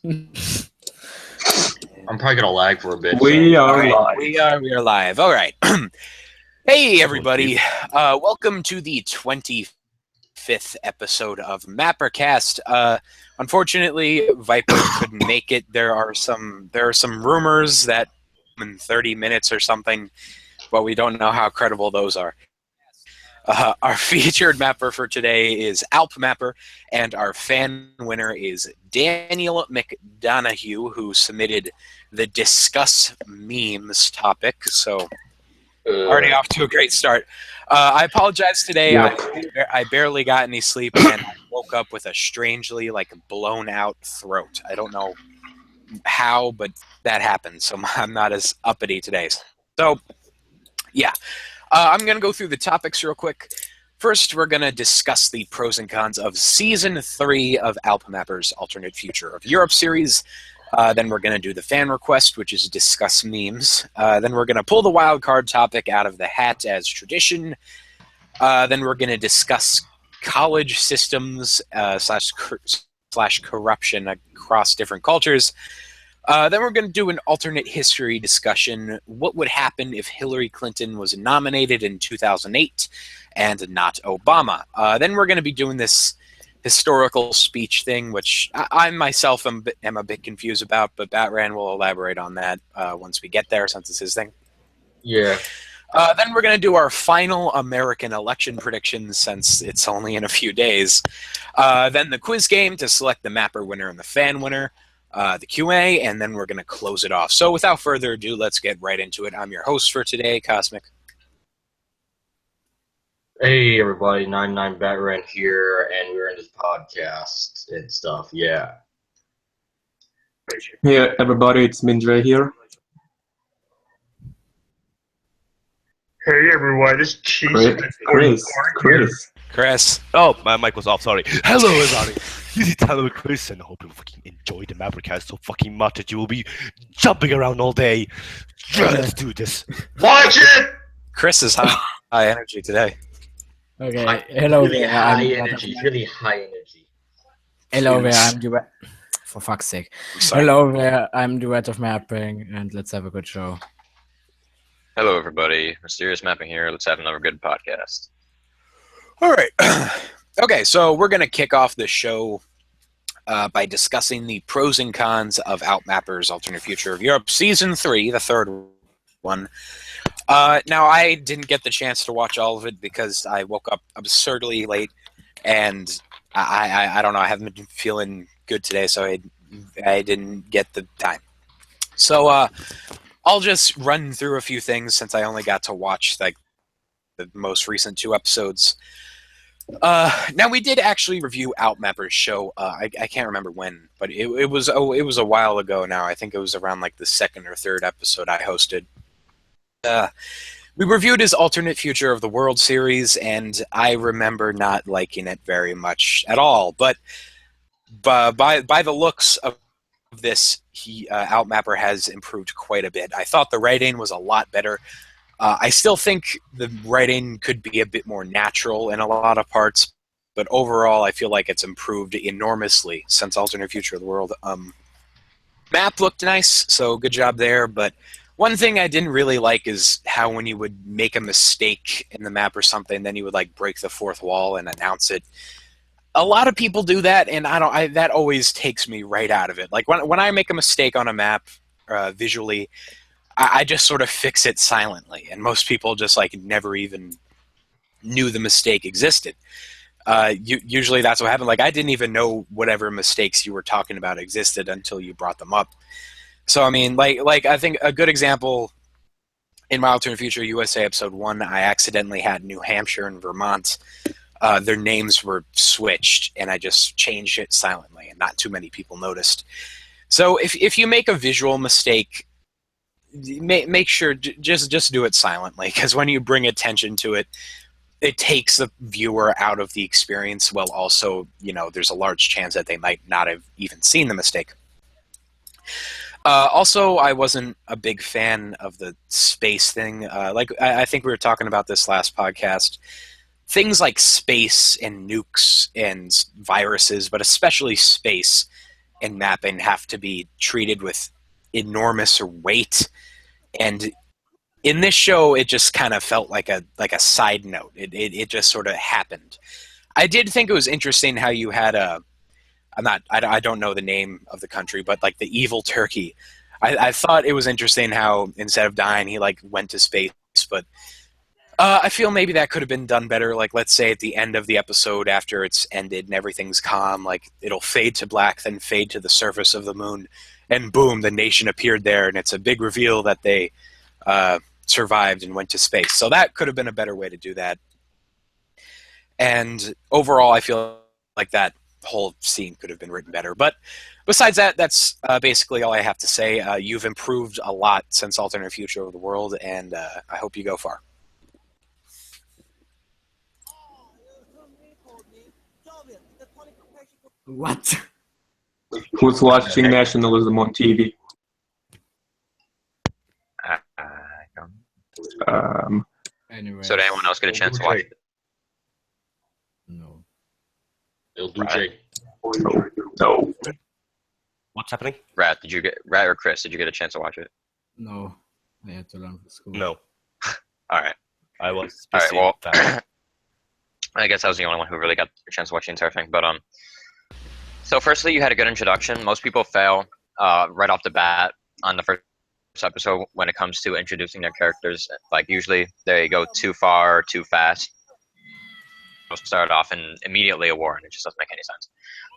I'm probably gonna lag for a bit. We are Alright, live. We are live. All right. Hey, everybody. Welcome to the 25th episode of MapperCast. Unfortunately, Viper couldn't make it. There are some rumors that in 30 minutes or something, but we don't know how credible those are. Our featured mapper for today is Alp Mapper, and our fan winner is Daniel McDonough, who submitted the discuss memes topic. So, already off to a great start. I apologize today. Yep. I barely got any sleep, and I woke up with a strangely blown out throat. I don't know how, but that happened. So I'm not as uppity today. So, yeah. I'm going to go through the topics real quick. First, we're going to discuss the pros and cons of Season 3 of Alp Mapper's Alternate Future of Europe series. Then we're going to do the fan request, which is discuss memes. Then we're going to pull the Wildcard topic out of the hat as tradition. Then we're going to discuss college systems slash corruption across different cultures. Then we're going to do an alternate history discussion. What would happen if Hillary Clinton was nominated in 2008 and not Obama? Then we're going to be doing this historical speech thing, which I myself am a bit confused about, but Batran will elaborate on that once we get there, since it's his thing. Yeah. Then we're going to do our final American election predictions, since it's only in a few days. Then the quiz game to select the mapper winner and the fan winner. The QA, and then we're going to close it off. So without further ado, let's get right into it. I'm your host for today, Cosmic. Hey everybody, 99 Batran here, and we're in this podcast and stuff. Yeah. Hey everybody, it's Mindre here. Hey everyone, this is Cheese. Chris. Oh, my mic was off, sorry. Hello everybody, this is Tyler with Chris, and I hope you fucking enjoy the MapperCast so fucking much that you will be jumping around all day. Yeah, let's do this. Watch it! Chris is high energy today. Okay, hello Really there. high energy, really high energy. Hello there, I'm Duet. For fuck's sake. Hello there, I'm Duet of Mapping, and let's have a good show. Hello, everybody. Mysterious Mapping here. Let's have another good podcast. All right. Okay, so we're going to kick off the show by discussing the pros and cons of Alp Mapper's Alternate Future of Europe Season 3, the third one. Now, I didn't get the chance to watch all of it because I woke up absurdly late, and I don't know, I haven't been feeling good today, so I didn't get the time. So, I'll just run through a few things since I only got to watch the most recent 2 episodes. Now we did actually review Alp Mapper's show. I can't remember when, but it was a while ago now. I think it was around the second or third episode I hosted. We reviewed his Alternate Future of the World series, and I remember not liking it very much at all. But by the looks of this, Alp Mapper has improved quite a bit. I thought the writing was a lot better. I still think the writing could be a bit more natural in a lot of parts, but overall I feel like it's improved enormously since Alternate Future of the World. Map looked nice, so good job there, but one thing I didn't really like is how when you would make a mistake in the map or something, then you would break the fourth wall and announce it. A lot of people do that, and that always takes me right out of it. When I make a mistake on a map visually, I just sort of fix it silently, and most people just never even knew the mistake existed. Usually that's what happened. I didn't even know whatever mistakes you were talking about existed until you brought them up. So I mean, I think a good example in my Alternate Future USA episode 1, I accidentally had New Hampshire and Vermont. Their names were switched, and I just changed it silently, and not too many people noticed. So if you make a visual mistake, make sure just do it silently, because when you bring attention to it, it takes the viewer out of the experience, while also, there's a large chance that they might not have even seen the mistake. Also, I wasn't a big fan of the space thing. I think we were talking about this last podcast. Things like space and nukes and viruses, but especially space, in mapping have to be treated with enormous weight, and in this show it just kind of felt like a side note. It just sort of happened. I did think it was interesting how you had I don't know the name of the country, but like the evil turkey. I thought it was interesting how instead of dying he like went to space, but I feel maybe that could have been done better. Like, let's say at the end of the episode, after it's ended and everything's calm, like it'll fade to black, then fade to the surface of the moon, and boom, the nation appeared there, and it's a big reveal that they survived and went to space. So that could have been a better way to do that. And overall, I feel like that whole scene could have been written better. But besides that, that's basically all I have to say. You've improved a lot since Alternate Future of the World, and I hope you go far. What? Who's watching nationalism on TV? Anyway. So did anyone else get a chance to watch it? No. It'll do, Jay. No. What's happening? Rat or Chris, did you get a chance to watch it? No. I had to learn for school. No. All right. I was All right. busy Well, with that. I guess I was the only one who really got a chance to watch the entire thing. But so firstly, you had a good introduction. Most people fail right off the bat on the first episode when it comes to introducing their characters. Like usually they go too far, or too fast. They'll start off in immediately a war, and it just doesn't make any sense.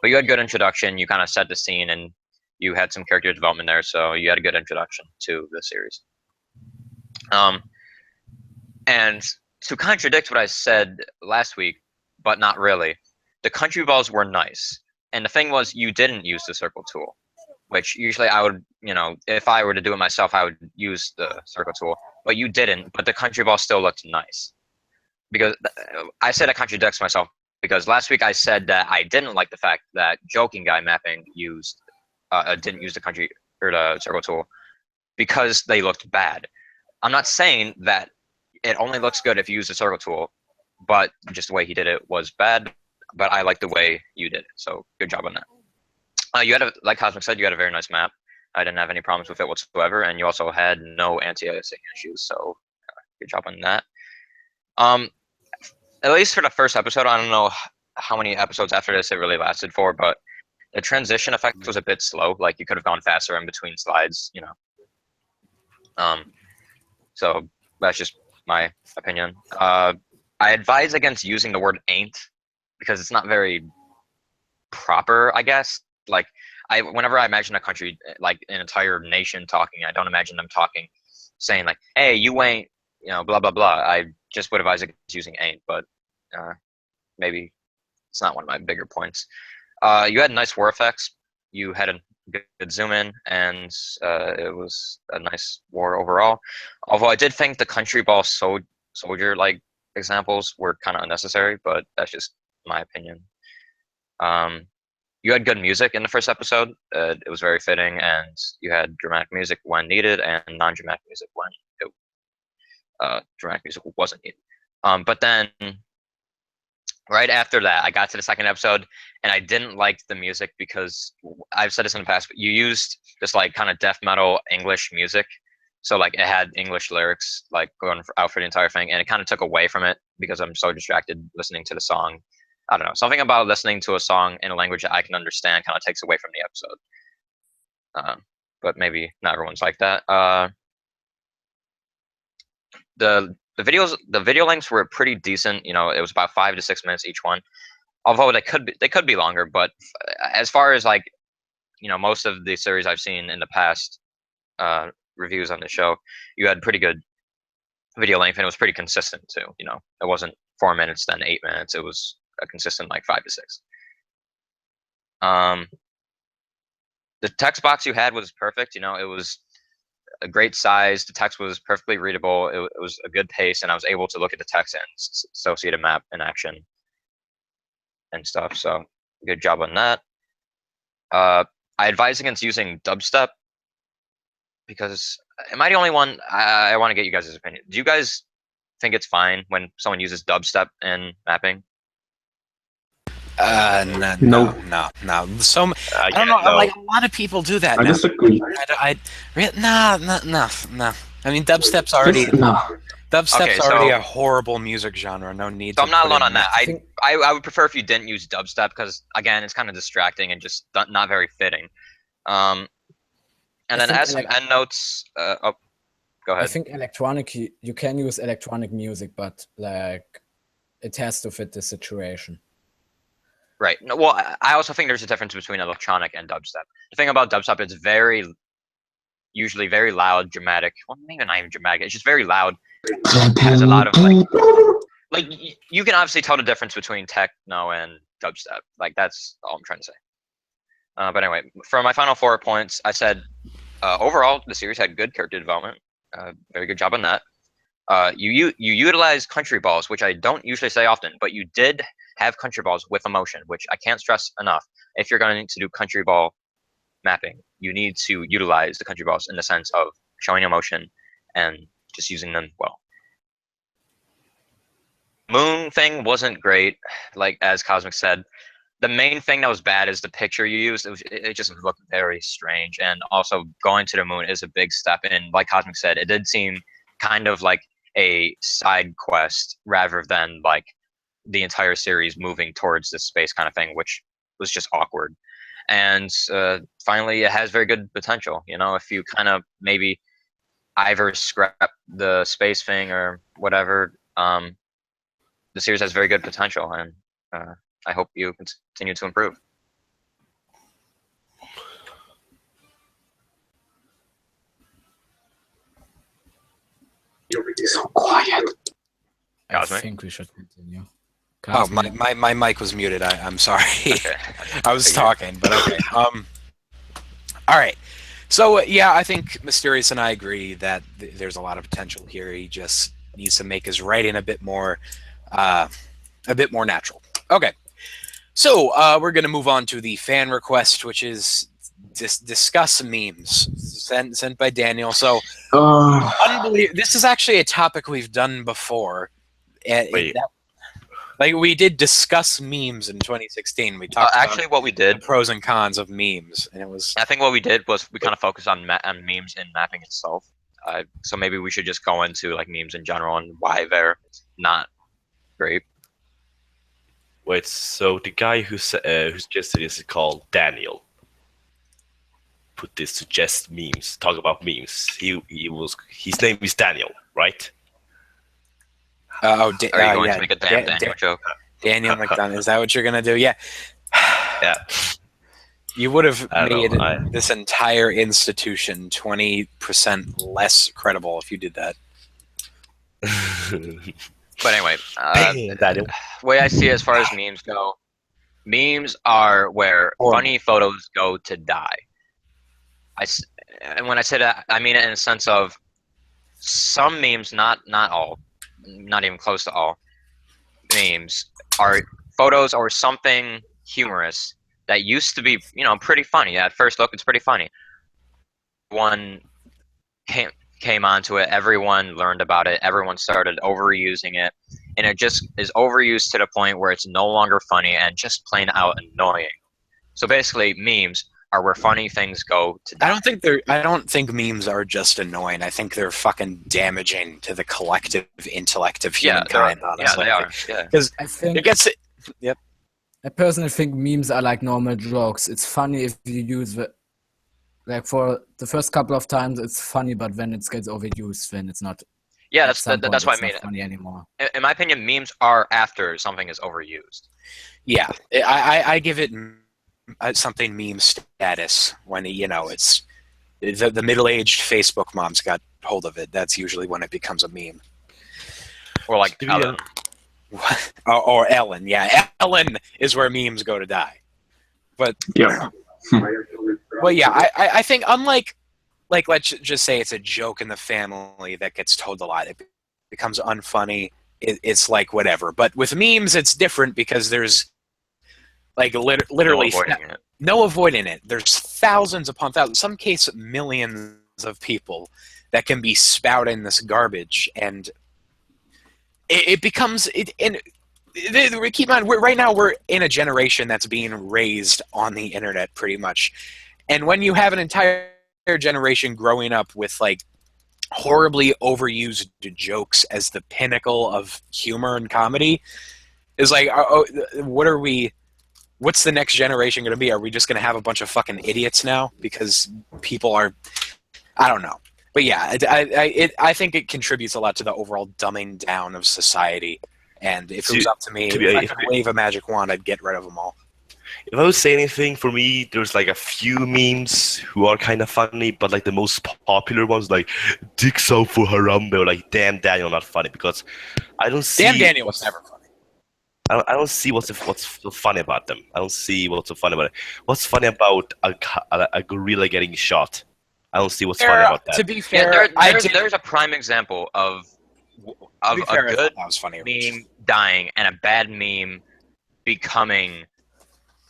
But you had good introduction. You kind of set the scene, and you had some character development there, so you had a good introduction to the series. And to contradict what I said last week, but not really, the country balls were nice. And the thing was, you didn't use the circle tool, which usually I would, if I were to do it myself, I would use the circle tool. But you didn't, but the country ball still looked nice. Because I said I contradicts myself, because last week I said that I didn't like the fact that Joking Guy Mapping didn't use the country or the circle tool because they looked bad. I'm not saying that it only looks good if you use the circle tool, but just the way he did it was bad. But I like the way you did it, so good job on that. You had like Cosmic said, you had a very nice map. I didn't have any problems with it whatsoever, and you also had no anti-aliasing issues, so good job on that. At least for the first episode, I don't know how many episodes after this it really lasted for, but the transition effect was a bit slow. Like you could have gone faster in between slides, So that's just my opinion. I advise against using the word "ain't" because it's not very proper, I guess. Like whenever I imagine a country, like an entire nation talking, I don't imagine them talking, saying like, "Hey, you ain't," blah blah blah. I just would advise against using "ain't," but maybe it's not one of my bigger points. You had nice war effects. You had a good zoom in, and it was a nice war overall. Although I did think the country ball soldier like examples were kind of unnecessary, but that's just my opinion. You had good music in the first episode. It was very fitting, and you had dramatic music when needed and non-dramatic music when dramatic music wasn't needed. But then right after that, I got to the second episode, and I didn't like the music because I've said this in the past, but you used this like kind of death metal English music. So like it had English lyrics like going out for the entire thing, and it kind of took away from it because I'm so distracted listening to the song. I don't know. Something about listening to a song in a language that I can understand kind of takes away from the episode. But maybe not everyone's like that. The video lengths were pretty decent. It was about 5 to 6 minutes each one. Although they could be longer, but as far as like, most of the series I've seen in the past reviews on the show, you had pretty good video length, and it was pretty consistent too. It wasn't 4 minutes then 8 minutes. It was a consistent like 5 to 6. The text box you had was perfect. It was a great size. The text was perfectly readable. It was a good pace, and I was able to look at the text and associate a map in action and stuff. So good job on that. I advise against using dubstep because am I the only one? I want to get you guys' opinion. Do you guys think it's fine when someone uses dubstep in mapping? No. So I don't know. No. Like a lot of people do that. I now. disagree. No. I mean, dubstep's already Okay, already so- a horrible music genre. No need. So to I'm not put alone in on that. I think- I would prefer if you didn't use dubstep because again, it's kind of distracting and just not very fitting. And I then think as some end notes. Oh, go I ahead. think you can use electronic music, but like it has to fit the situation. Right. No, well, I also think there's a difference between electronic and dubstep. The thing about dubstep, it's usually very loud, dramatic. Well, maybe not even dramatic. It's just very loud. Has a lot of like you can obviously tell the difference between techno and dubstep. Like that's all I'm trying to say. But anyway, for my final 4 points, I said overall the series had good character development. Very good job on that. You utilize country balls, which I don't usually say often, but you did have country balls with emotion, which I can't stress enough. If you're going to do country ball mapping, you need to utilize the country balls in the sense of showing emotion and just using them well. Moon thing wasn't great, like as Cosmic said. The main thing that was bad is the picture you used. It just looked very strange, and also going to the moon is a big step. And like Cosmic said, it did seem kind of like a side quest rather than like the entire series moving towards this space kind of thing, which was just awkward. And finally, it has very good potential. You know, if you kind of maybe either scrap the space thing or whatever, the series has very good potential, and I hope you continue to improve. So quiet. Cosmic? I think we should continue. Oh, Cosmic. my mic was muted. I'm sorry. Okay. I was talking, but okay. All right. So yeah, I think Mysterious and I agree that there's a lot of potential here. He just needs to make his writing a bit more natural. Okay. So we're gonna move on to the fan request, which is discuss memes sent by Daniel. So this is actually a topic we've done before. Wait. Like we did discuss memes in 2016. We talked Actually, about what we did, the pros and cons of memes, and it was I think what we did was we kind of focused on memes and mapping itself. So maybe we should just go into like memes in general and why they're not great. Wait, so the guy who suggested this is called Daniel. Put this suggest memes, talk about memes. His name is Daniel, right? Are you going yeah, to make a Daniel joke? Daniel McDonough. Is that what you're gonna do? Yeah. Yeah. You would have I don't made know, this entire institution 20% less credible if you did that. But anyway, Daniel. way I see it as far as memes go, memes are where funny photos go to die. And when I say that, I mean it in a sense of some memes, not all, not even close to all, memes are photos or something humorous that used to be, pretty funny. At first look, it's pretty funny. One came onto it, everyone learned about it, everyone started overusing it, and it just is overused to the point where it's no longer funny and just plain out annoying. So basically, memes are where funny things go to die. I don't think memes are just annoying. I think they're fucking damaging to the collective intellect of humankind. Honestly. Yeah, they are. Yeah. Because I think it gets it. Yep. I personally think memes are like normal jokes. It's funny if you use the like for the first couple of times it's funny, but when it gets overused, then it's not. Yeah, at some that's point what I it's mean. not funny anymore. In my opinion, memes are after something is overused. Yeah, I give it something meme status when it's the middle-aged Facebook moms got hold of it. That's usually when it becomes a meme. Or like Ellen. or Ellen. Yeah, Ellen is where memes go to die. But Yeah. well, yeah, I think unlike let's just say it's a joke in the family that gets told a lot, it becomes unfunny. It's like whatever. But with memes, it's different because there's like literally no avoiding it. There's thousands upon thousands, some case millions of people that can be spouting this garbage, and it becomes and keep in mind, right now we're in a generation that's being raised on the internet pretty much. And when you have an entire generation growing up with like horribly overused jokes as the pinnacle of humor and comedy, is like, what's the next generation going to be? Are we just going to have a bunch of fucking idiots now? Because people are, I don't know. But yeah, I think it contributes a lot to the overall dumbing down of society. And if it was up to me, if I could wave a magic wand, I'd get rid of them all. If I would say anything, for me, there's like a few memes who are kind of funny, but like the most popular ones, like "Dicks out for Harambe" or like "Damn Daniel," not funny because I don't see. Damn Daniel was never funny. I don't see what's so funny about them. I don't see what's so funny about it. What's funny about a gorilla getting shot? I don't see what's funny about that. To be fair, there's a prime example of a good meme dying and a bad meme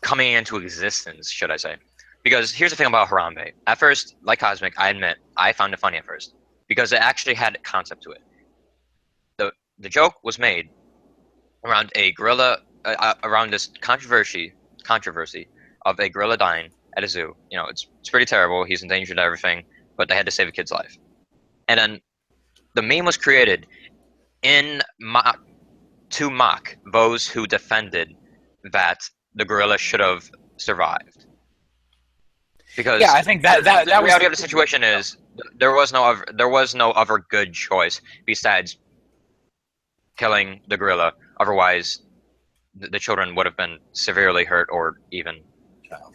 coming into existence, should I say. Because here's the thing about Harambe. At first, like Cosmic, I admit, I found it funny at first. Because it actually had a concept to it. The joke was made around a gorilla, around this controversy of a gorilla dying at a zoo. You know, it's pretty terrible. He's endangered everything, but they had to save a kid's life. And then the meme was created to mock those who defended that the gorilla should have survived. Because I think that the reality of the situation is there was no other good choice besides killing the gorilla. Otherwise, the children would have been severely hurt or even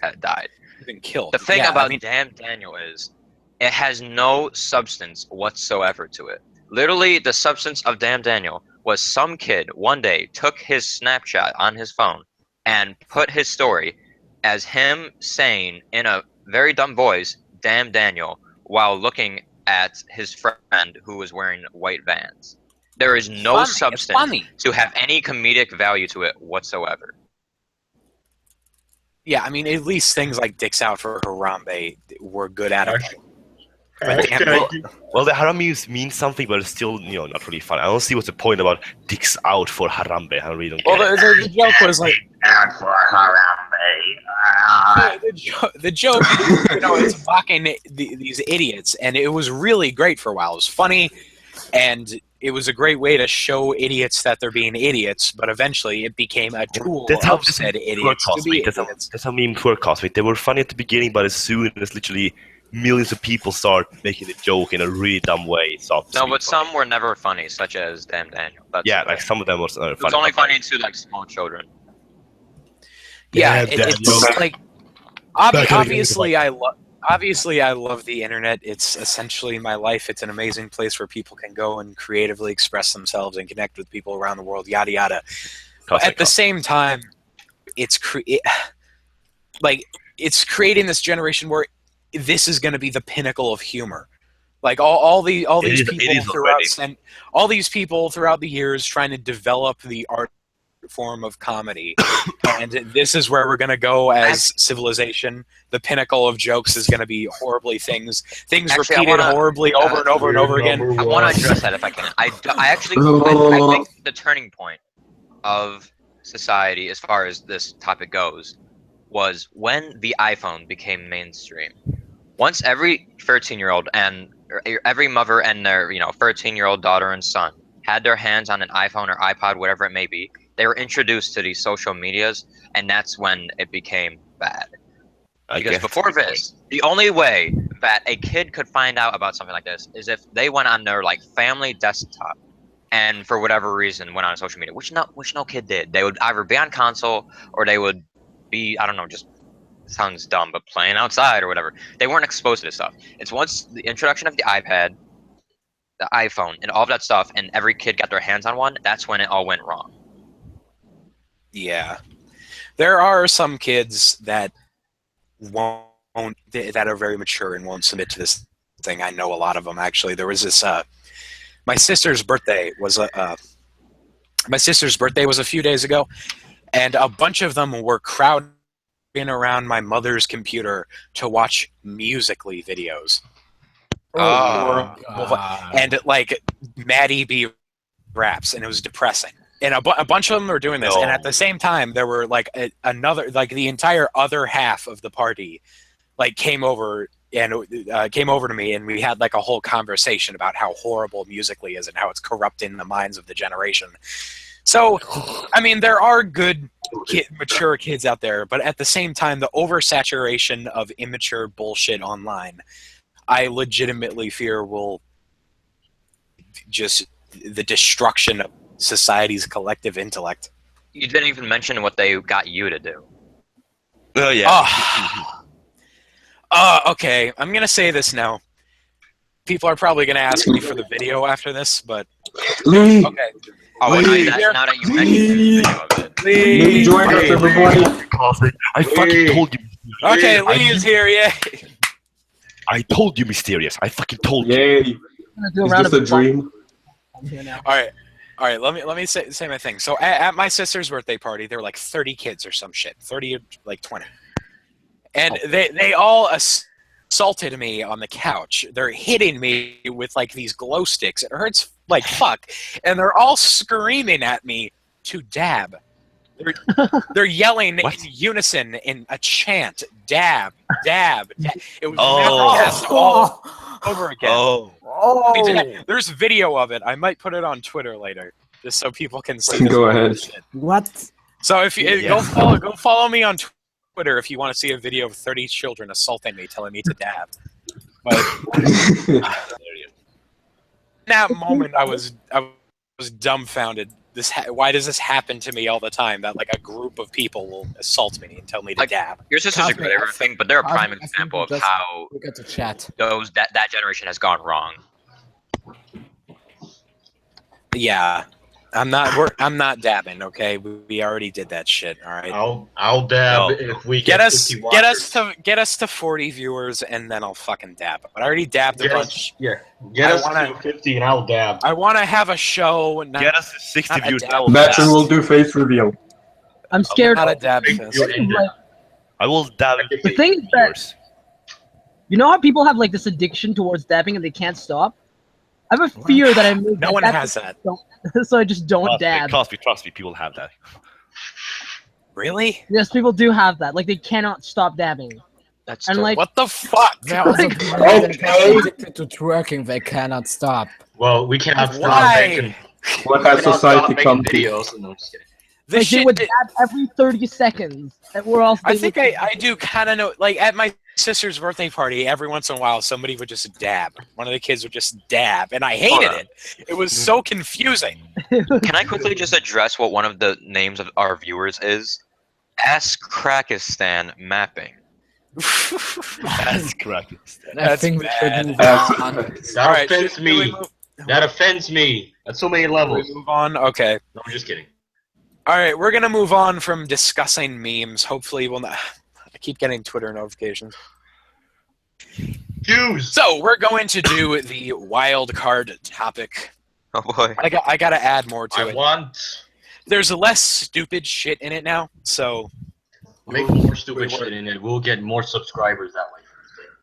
had died. Been killed. The thing about Damn Daniel is it has no substance whatsoever to it. Literally, the substance of Damn Daniel was some kid one day took his Snapchat on his phone and put his story as him saying in a very dumb voice, "Damn Daniel," while looking at his friend who was wearing white Vans. There is no substance to have any comedic value to it whatsoever. Yeah, I mean, at least things like "Dicks out for Harambe" were good at it. Well, the Harambe means something, but it's still, not really fun. I don't see what's the point about "Dicks out for Harambe." I really don't get it. The joke was like, Out for Harambe. the joke, it's mocking these idiots, and it was really great for a while. It was funny, and it was a great way to show idiots that they're being idiots, but eventually it became a tool of said idiots to be idiots. That's how memes work, Cosmic. They were funny at the beginning, but as soon as literally millions of people start making the joke in a really dumb way, but some were never funny, such as Damn Daniel. Like some of them were funny. It was only funny to like small children. Yeah, it's like obviously I love the internet. It's essentially my life. It's an amazing place where people can go and creatively express themselves and connect with people around the world, yada yada. But at the same time, it's creating this generation where this is going to be the pinnacle of humor. Like all these people throughout the years trying to develop the art form of comedy, and this is where we're going to go as civilization. The pinnacle of jokes is going to be horribly things repeated horribly over and over and over again. I want to address that if I can. I think the turning point of society as far as this topic goes was when the iPhone became mainstream. Once every 13-year-old and every mother and their 13-year-old daughter and son had their hands on an iPhone or iPod, whatever it may be, they were introduced to these social medias, and that's when it became bad. Because before this, the only way that a kid could find out about something like this is if they went on their family desktop and for whatever reason went on social media, which no kid did. They would either be on console or they would be, I don't know, just sounds dumb, but playing outside or whatever. They weren't exposed to this stuff. It's once the introduction of the iPad, the iPhone, and all of that stuff, and every kid got their hands on one, that's when it all went wrong. Yeah. There are some kids that that are very mature and won't submit to this thing. I know a lot of them, actually. There was this my sister's birthday was a few days ago, and a bunch of them were crowding around my mother's computer to watch Musical.ly videos. And Maddie B raps, and it was depressing. and a bunch of them were doing this, and at the same time, there were like another, like the entire other half of the party, like came over to me, and we had like a whole conversation about how horrible Musical.ly is and how it's corrupting the minds of the generation. So, I mean, there are good, mature kids out there, but at the same time, the oversaturation of immature bullshit online, I legitimately fear will just the destruction of society's collective intellect. You didn't even mention what they got you to do. Oh yeah. Okay, I'm going to say this now. People are probably going to ask me for the video after this, but... Lee! Okay. Oh, wait, now that you mentioned the video of it. Lee, join us, everybody! I fucking told you. Okay, Lee is here, yay! I told you, Mysterious. I fucking told you. Yay! I'm gonna do a Is round this of a dream? I'm here now. All right. Let me say my thing. So at my sister's birthday party, there were like 30 kids or some shit, 30 or like 20, and they all assaulted me on the couch. They're hitting me with like these glow sticks. It hurts like fuck, and they're all screaming at me to dab. They're yelling in unison in a chant, dab, dab, dab. It was MapperCast all over again. There's video of it. I might put it on Twitter later, just so people can see. Go ahead. Shit. What? So if you go follow me on Twitter if you want to see a video of 30 children assaulting me, telling me to dab. But in that moment, I was dumbfounded. Why does this happen to me all the time? That like a group of people will assault me and tell me to dab. Your sister's a good everything, but they're a prime example of how Look at the chat. that generation has gone wrong. Yeah, I'm not dabbing. Okay, we already did that shit. All right. I'll dab if we get us 50 get us to 40 viewers, and then I'll fucking dab. But I already dabbed a bunch. Get us to 50 and I'll dab. I want to have a show. Get us to 60 not a views. dab Matson will do face reveal. I'm scared. Not a dab fest. I will dab. The thing is that you know how people have like this addiction towards dabbing and they can't stop. I have a fear that I may No one has that. So I just don't dab. Trust me, people have that. Really? Yes, people do have that. Like they cannot stop dabbing. That's And like What the fuck? They're also addicted to twerking. They cannot stop. Well, we cannot stop Why? making. What has society come to? videos? No, I'm just kidding. This they shit. would dab every 30 seconds. And we're all. I think I do kind of know. Like at my sister's birthday party, every once in a while, somebody would just dab. One of the kids would just dab, and I hated it. It was so confusing. Can I quickly just address what one of the names of our viewers is? Krakistan mapping. That's correct. I think we should move That's- on. That offends me. That offends me. That's so many levels. Move on. Okay. No, I'm just kidding. All right, we're gonna move on from discussing memes. Hopefully, we'll not. I keep getting Twitter notifications. Jews. So we're going to do the wild card topic. Oh boy. I gotta add more to I it. want There's less stupid shit in it now, so make more stupid shit in it. We'll get more subscribers that way.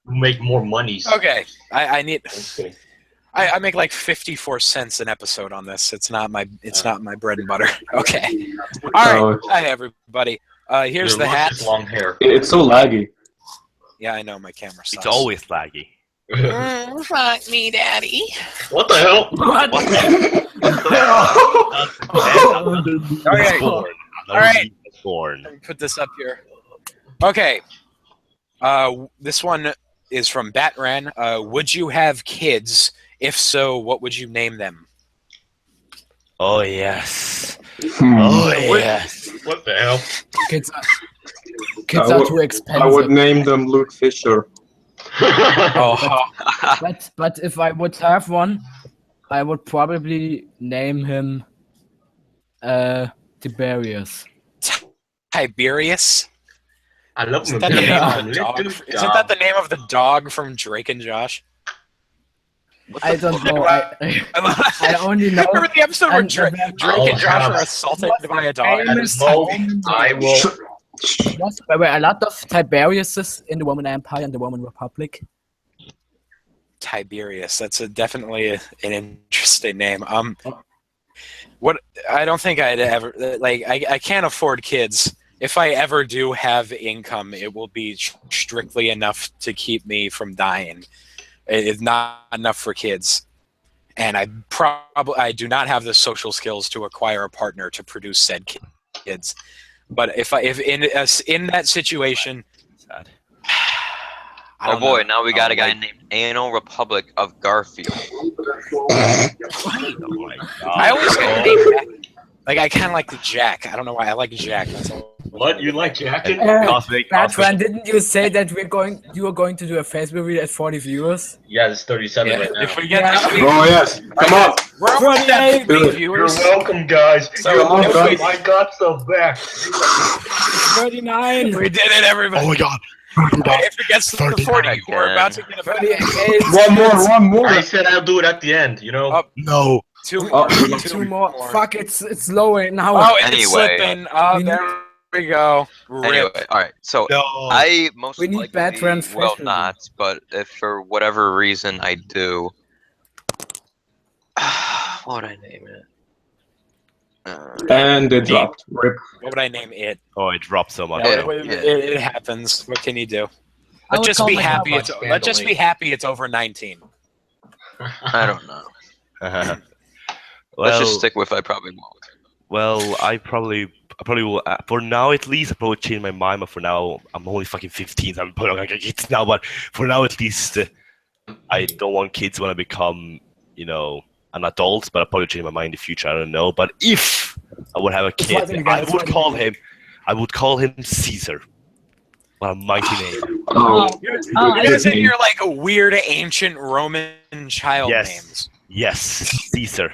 We'll make more money. okay. I need. Just kidding. I make like 54 cents an episode on this. It's not my bread and butter. Okay. All right. Hi everybody. Here's Your the hat. luscious long hair. It's so laggy. Yeah, I know my camera sucks. It's always laggy. Fuck me, daddy. What the hell? Okay. Born. All right. Born. Let me put this up here. Okay. This one is from Batran. Would you have kids? If so, what would you name them? Oh yes. Hmm. Oh yes. What the hell? Kids are too expensive. I would name them Luke Fisher. Oh, But if I would have one, I would probably name him Tiberius. Tiberius? I love Isn't him. that the name of the Little dog? Isn't that the name of the dog from Drake and Josh? I don't know. I only know. Remember the episode where and Drake then- and Josh are assaulted by a dog? famous I will. Yes, there were a lot of Tiberiuses in the Roman Empire and the Roman Republic. Tiberius. That's definitely an interesting name. What I don't think I'd ever like. I can't afford kids. If I ever do have income, it will be strictly enough to keep me from dying. It's not enough for kids, and I do not have the social skills to acquire a partner to produce said kids. But if in that situation, Sad. Oh boy, now we got a guy named Anal Republic of Garfield. Oh my god. I always get named Jack. Like I kind of like the Jack. I don't know why I like Jack. That's all. What, you like jacking? Cosmic. Batman, didn't you say that you were going to do a Facebook video at 40 viewers? Yeah, it's 37 Yeah, right now. if we get Yeah. Oh yes, come on. we're almost at 50 You're viewers. welcome, guys. So, You're if welcome. we- My guts are back. 39. We did it, everybody. Oh my god. If it gets to the 39 40, we're about to get a 38. One more. I said I'll do it at the end, you know? Oh. No. two Oh, more. Two more. Fuck, it's lowering now. Oh, it's Anyway. slipping. Oh, there we go. Rip. Anyway, all right. So No. I most We need likely Batman will fashion. not, but if for whatever reason I do, what would I name it? And it dropped. Rip. What would I name it? Oh, it dropped so much. Yeah, Yeah. it happens. What can you do? I Let's would just call be my happy. Outbox It's let's just be happy. It's over 19. I don't know. well, Let's just stick with I probably won't. well, I probably will. For now, at least, I probably change my mind. But for now, I'm only fucking 15. So I'm probably not gonna get kids now. But for now, at least, I don't want kids when I become, an adult. But I'll probably change my mind in the future. I don't know. But if I would have a kid, I would call him Caesar. What a mighty name! Oh, Yours in your like weird ancient Roman child Yes. names. Yes, Caesar. I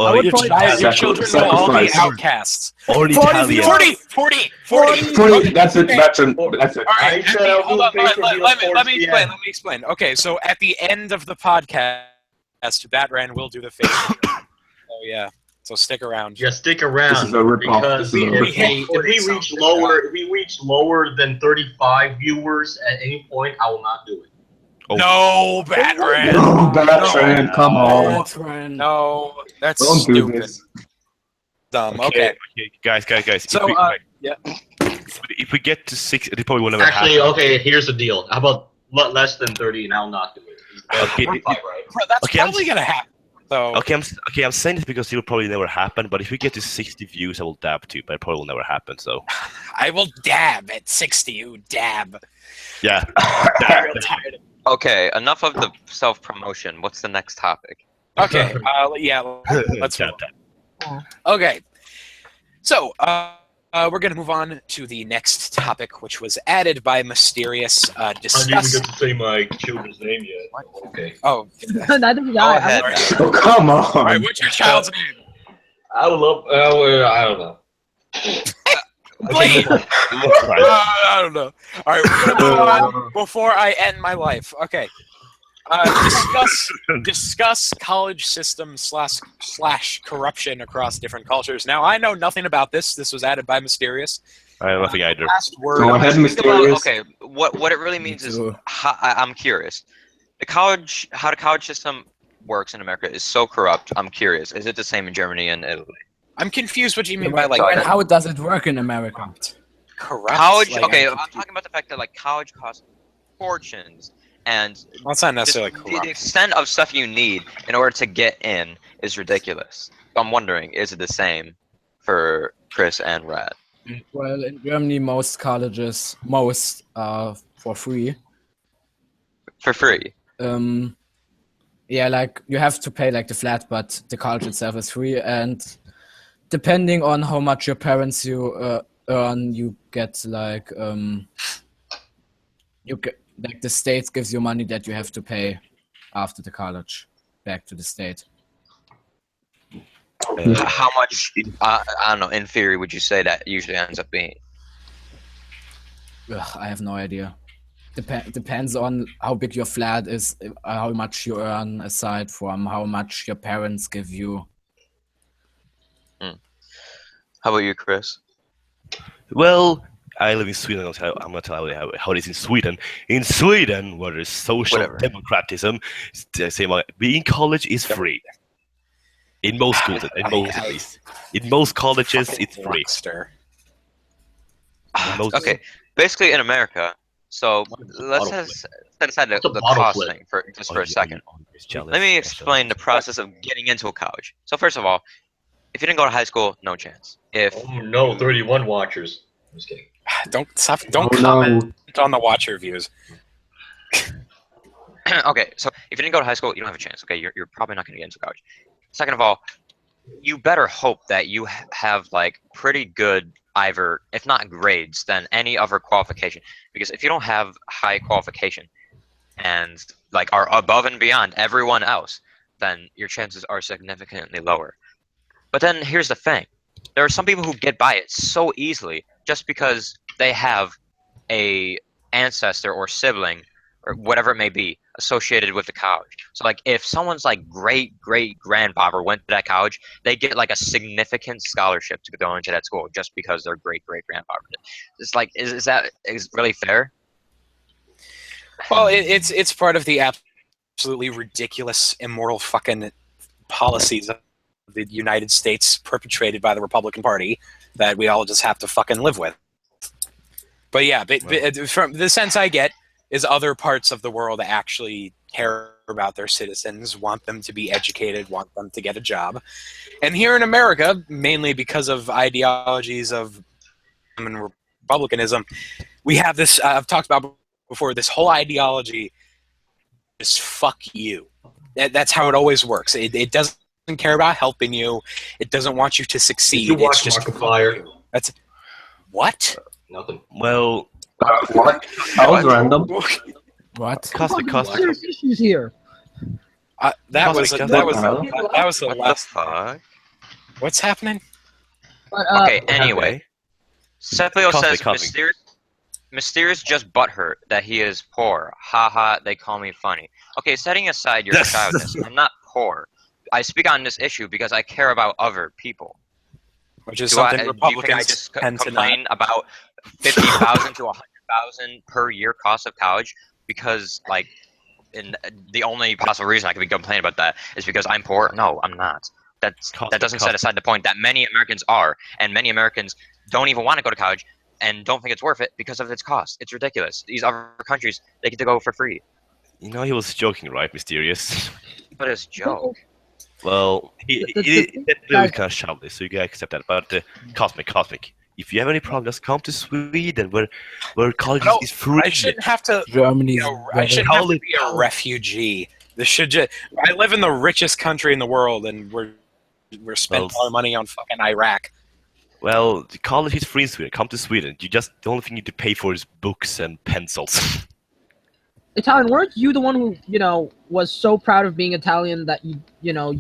Or would Your, probably- your children will all be Sacrifice. outcasts. or 40 Italian. 40. 40, that's it. Okay. That's it. All right, I at said the- I'll hold do on, pay-per-view let towards me the explain. end. Let me explain. Okay, so at the end of the podcast, Batran will do the face. Oh yeah, so stick around. Just stick around. This is a rip-off. Because This is a if we reach lower than 35 viewers at any point, I will not do it. Oh. No, Batran. Oh, Batman, come on. Batman. No, that's Don't do stupid. this. Dumb. Okay. Guys. So, If we get to 6, it probably will never Actually, happen. okay, here's the deal. How about less than 30 and I'll not do it? Okay, Right? Bro, that's Okay, I'm probably gonna happen. So Okay, I'm saying this because it will probably never happen. But if we get to 60 views, I will dab too. But it probably will never happen. So I will dab at 60. You dab. yeah. I'm real tired. Okay, enough of the self-promotion. What's the next topic? Okay. Let's Dab, move dab. on. Okay. So we're gonna move on to the next topic, which was added by Mysterious. I didn't even Discuss. get to say my children's name yet. Okay. Oh, Neither did Go I. ahead. Oh, come on. all right. What's your child's name? I love. I don't know. Blade. I don't know. All right, we're gonna move on before I end my life. Okay. Discuss college system slash corruption across different cultures. Now, I know nothing about this. This was added by Mysterious. I have nothing either. Last word. Go ahead, Think about- Mysterious. okay, what it really means is too. I'm curious. How the college system works in America is so corrupt. I'm curious. Is it the same in Germany and Italy? I'm confused what you mean by like And how does it work in America? corrupt. College. Like, Okay, I'm I'm talking about the fact that like college costs fortunes, and well, it's not just necessarily the corrupt. extent of stuff you need in order to get in is ridiculous. So I'm wondering, is it the same for Chris and Rad? Well, in Germany, most colleges, are for free. For free. Yeah, like you have to pay like the flat, but the college itself is free. And depending on how much your parents earn, you get like the state gives you money that you have to pay after the college back to the state. How much? I don't know. In theory, would you say that usually ends up being? Ugh, I have no idea. Depends on how big your flat is, how much you earn aside from how much your parents give you. How about you, Chris? Well, I live in Sweden. I'm going to tell you how it is in Sweden. In Sweden, where there's social Whatever. democratism, being college is free. In most schools, in most at least. In most colleges, it's free. Rockstar. Okay, basically in America. So let's set aside the cost thing for a second. Let me explain the process of getting into a college. So first of all, if you didn't go to high school, no chance. If Oh no, 31 watchers. I'm just kidding. Don't comment on the watcher views. okay, so if you didn't go to high school, you don't have a chance. Okay, you're probably not going to get into college. Second of all, you better hope that you have like pretty good either, if not grades, then any other qualification. Because if you don't have high qualification and like are above and beyond everyone else, then your chances are significantly lower. But then here's the thing. There are some people who get by it so easily just because they have a ancestor or sibling or whatever it may be associated with the college. So like if someone's like great grandfather went to that college, they get like a significant scholarship to go into that school just because their great grandfather did. It's like is that really fair? Well, it's part of the absolutely ridiculous, immoral fucking policies of the United States perpetrated by the Republican Party that we all just have to fucking live with. But yeah, from the sense I get is other parts of the world actually care about their citizens, want them to be educated, want them to get a job. And here in America, mainly because of ideologies of republicanism, we have this, I've talked about before, this whole ideology is fuck you. That's how it always works. It doesn't care about helping you. It doesn't want you to succeed. Did you watch it's just Markiplier? That's what? Nothing. Well, What? That was random. What? Cosmic. There's issues here. That was the What the last. fuck? What's happening? But, Okay, anyway. Seplio says Cosmic. Mysterious just butthurt that he is poor. Haha, they call me funny. Okay, setting aside your childness, I'm not poor. I speak on this issue because I care about other people. Which is Do something you think I Republicans just tend to not. complain about 50,000 to 100,000 per year cost of college because, like, the only possible reason I could be complaining about that is because I'm poor? No, I'm not. That doesn't set aside the point that many Americans are, and many Americans don't even want to go to college and don't think it's worth it because of its cost. It's ridiculous. These other countries, they get to go for free. You know he was joking, right, Mysterious? But it's a joke. Well, that really kind of childish, so you gotta accept that. But Cosmic, if you have any problems, come to Sweden, where college is free. I shouldn't have to. Germany's I shouldn't have to be a refugee. This should just. I live in the richest country in the world, and we're spending our money on fucking Iraq. Well, the college is free in Sweden. Come to Sweden. The only thing you need to pay for is books and pencils. Italian, weren't you the one who, was so proud of being Italian that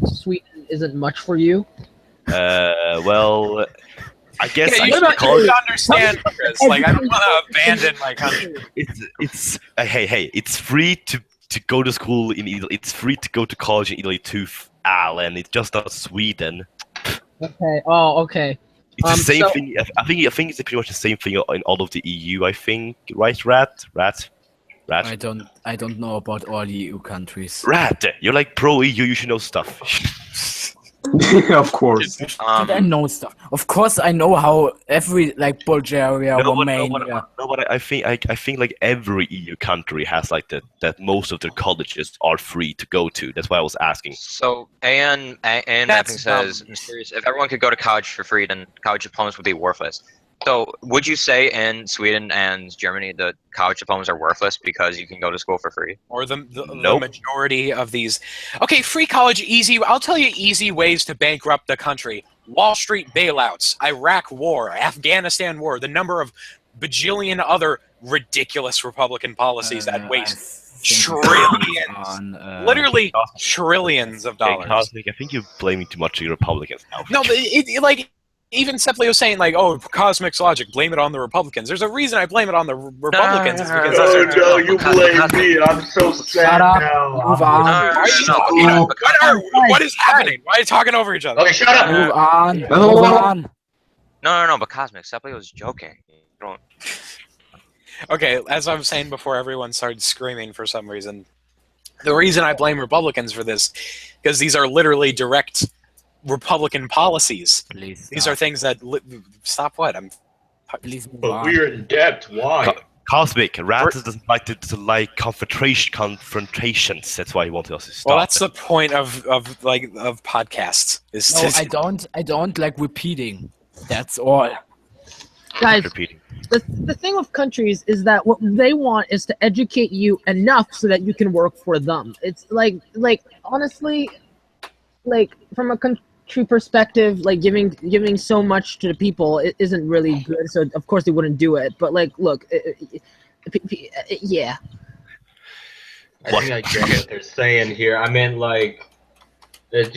Sweden isn't much for you? Well, I guess Yeah, you should understand, Chris. Like, I don't want to abandon my country. It's hey, it's free to go to school in Italy. It's free to go to college in Italy too, and it's just not Sweden. Okay. Oh, okay. It's the same thing. I think it's pretty much the same thing in all of the EU. I think, right, Rat. I don't know about all EU countries. Rat, you're like pro EU. You should know stuff. Of course. Did I know stuff? Of course, I know how every Bulgaria, Romania. But I think like every EU country has like that most of their colleges are free to go to. That's why I was asking. So Mapping says, Mysterious, if everyone could go to college for free, then college diplomas would be worthless. So would you say in Sweden and Germany the college diplomas are worthless because you can go to school for free? Or the majority of these. Okay, free college, easy. I'll tell you easy ways to bankrupt the country. Wall Street bailouts, Iraq war, Afghanistan war, the number of bajillion other ridiculous Republican policies that waste trillions, literally trillions of dollars. Cosmic, I think you're blaming too much of the Republicans now. No, but even Seplio saying Cosmic's logic, blame it on the Republicans. There's a reason I blame it on the Republicans. No, you blame me. I'm so sad now. Move on. What is happening? Why are you talking over each other? Okay, shut up. Move on. No, but Cosmic, Seplio was joking. Okay, as I was saying before, everyone started screaming for some reason. The reason I blame Republicans for this, because these are literally direct Republican policies. Please. These are things that stop. What I'm. Please move But on. we're in debt. Why? Cosmic, Ratus doesn't like to like confrontations. That's why he wanted us to stop. Well, that's the point of podcasts. Is No, to, I don't like repeating. That's all. Guys, repeating. the thing with countries is that what they want is to educate you enough so that you can work for them. It's like honestly, like from a country perspective, like giving so much to the people, it isn't really good. So of course they wouldn't do it. But like, look, yeah. I think I get what they're saying here. I mean, like, it's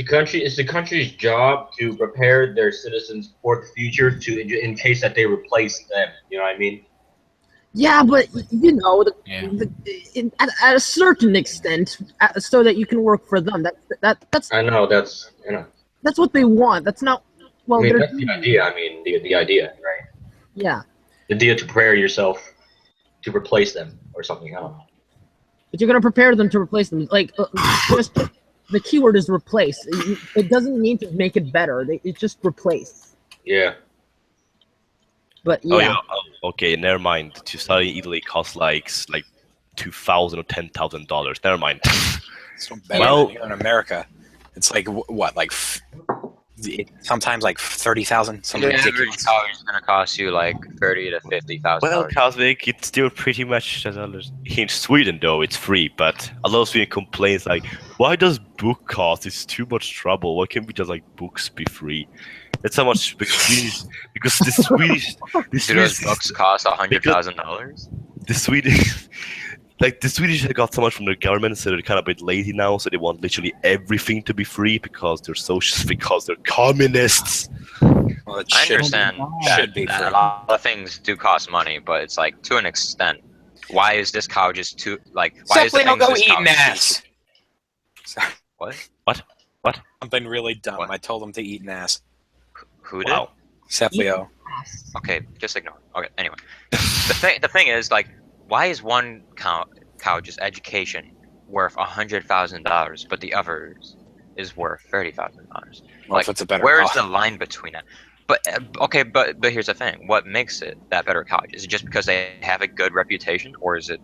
the country's job to prepare their citizens for the future in case that they replace them. You know what I mean? Yeah, but you know, at a certain extent, so that you can work for them. That's I know that's that's what they want. That's not. Well, I mean, they're that's the idea. I mean, the idea, right? yeah. The idea to prepare yourself to replace them or something. I don't know. But you're gonna prepare them to replace them. Like, just the keyword is replace. It doesn't mean to make it better. It's just replace. Yeah. But Oh yeah. yeah. Oh, okay, never mind. To study in Italy costs like $2,000 or $10,000. Never mind. it's no better Well- than here in America. It's like what, like sometimes like 30,000. The Something average ridiculous. college is gonna cost you like $30,000 to $50,000. Well, Cosmic, it's still pretty much $10. In Sweden, though, it's free, but a lot of Sweden complains like, why does book cost? It's too much trouble. Why can't we just like books be free? That's how much because the Swedish Do those books cost $100,000? the Swedish like the Swedish have got so much from the government, so they're kind of a bit lazy now. So they want literally everything to be free because they're socialists, because they're communists. Well, it I should, understand should be that free. a lot of things do cost money, but it's like to an extent. Why is this college just too like? Why is the Simply don't things go this eating college ass. Sorry, What? something really dumb. What? I told him to eat an ass. Who did? Wow. Seplio. Okay, just ignore. Okay, anyway, the thing is like, why is one college's education worth $100,000, but the others is worth $30,000? Well, if it's a better Where's college. the line between it? But okay, but here's the thing: what makes it that better college? Is it just because they have a good reputation, or is it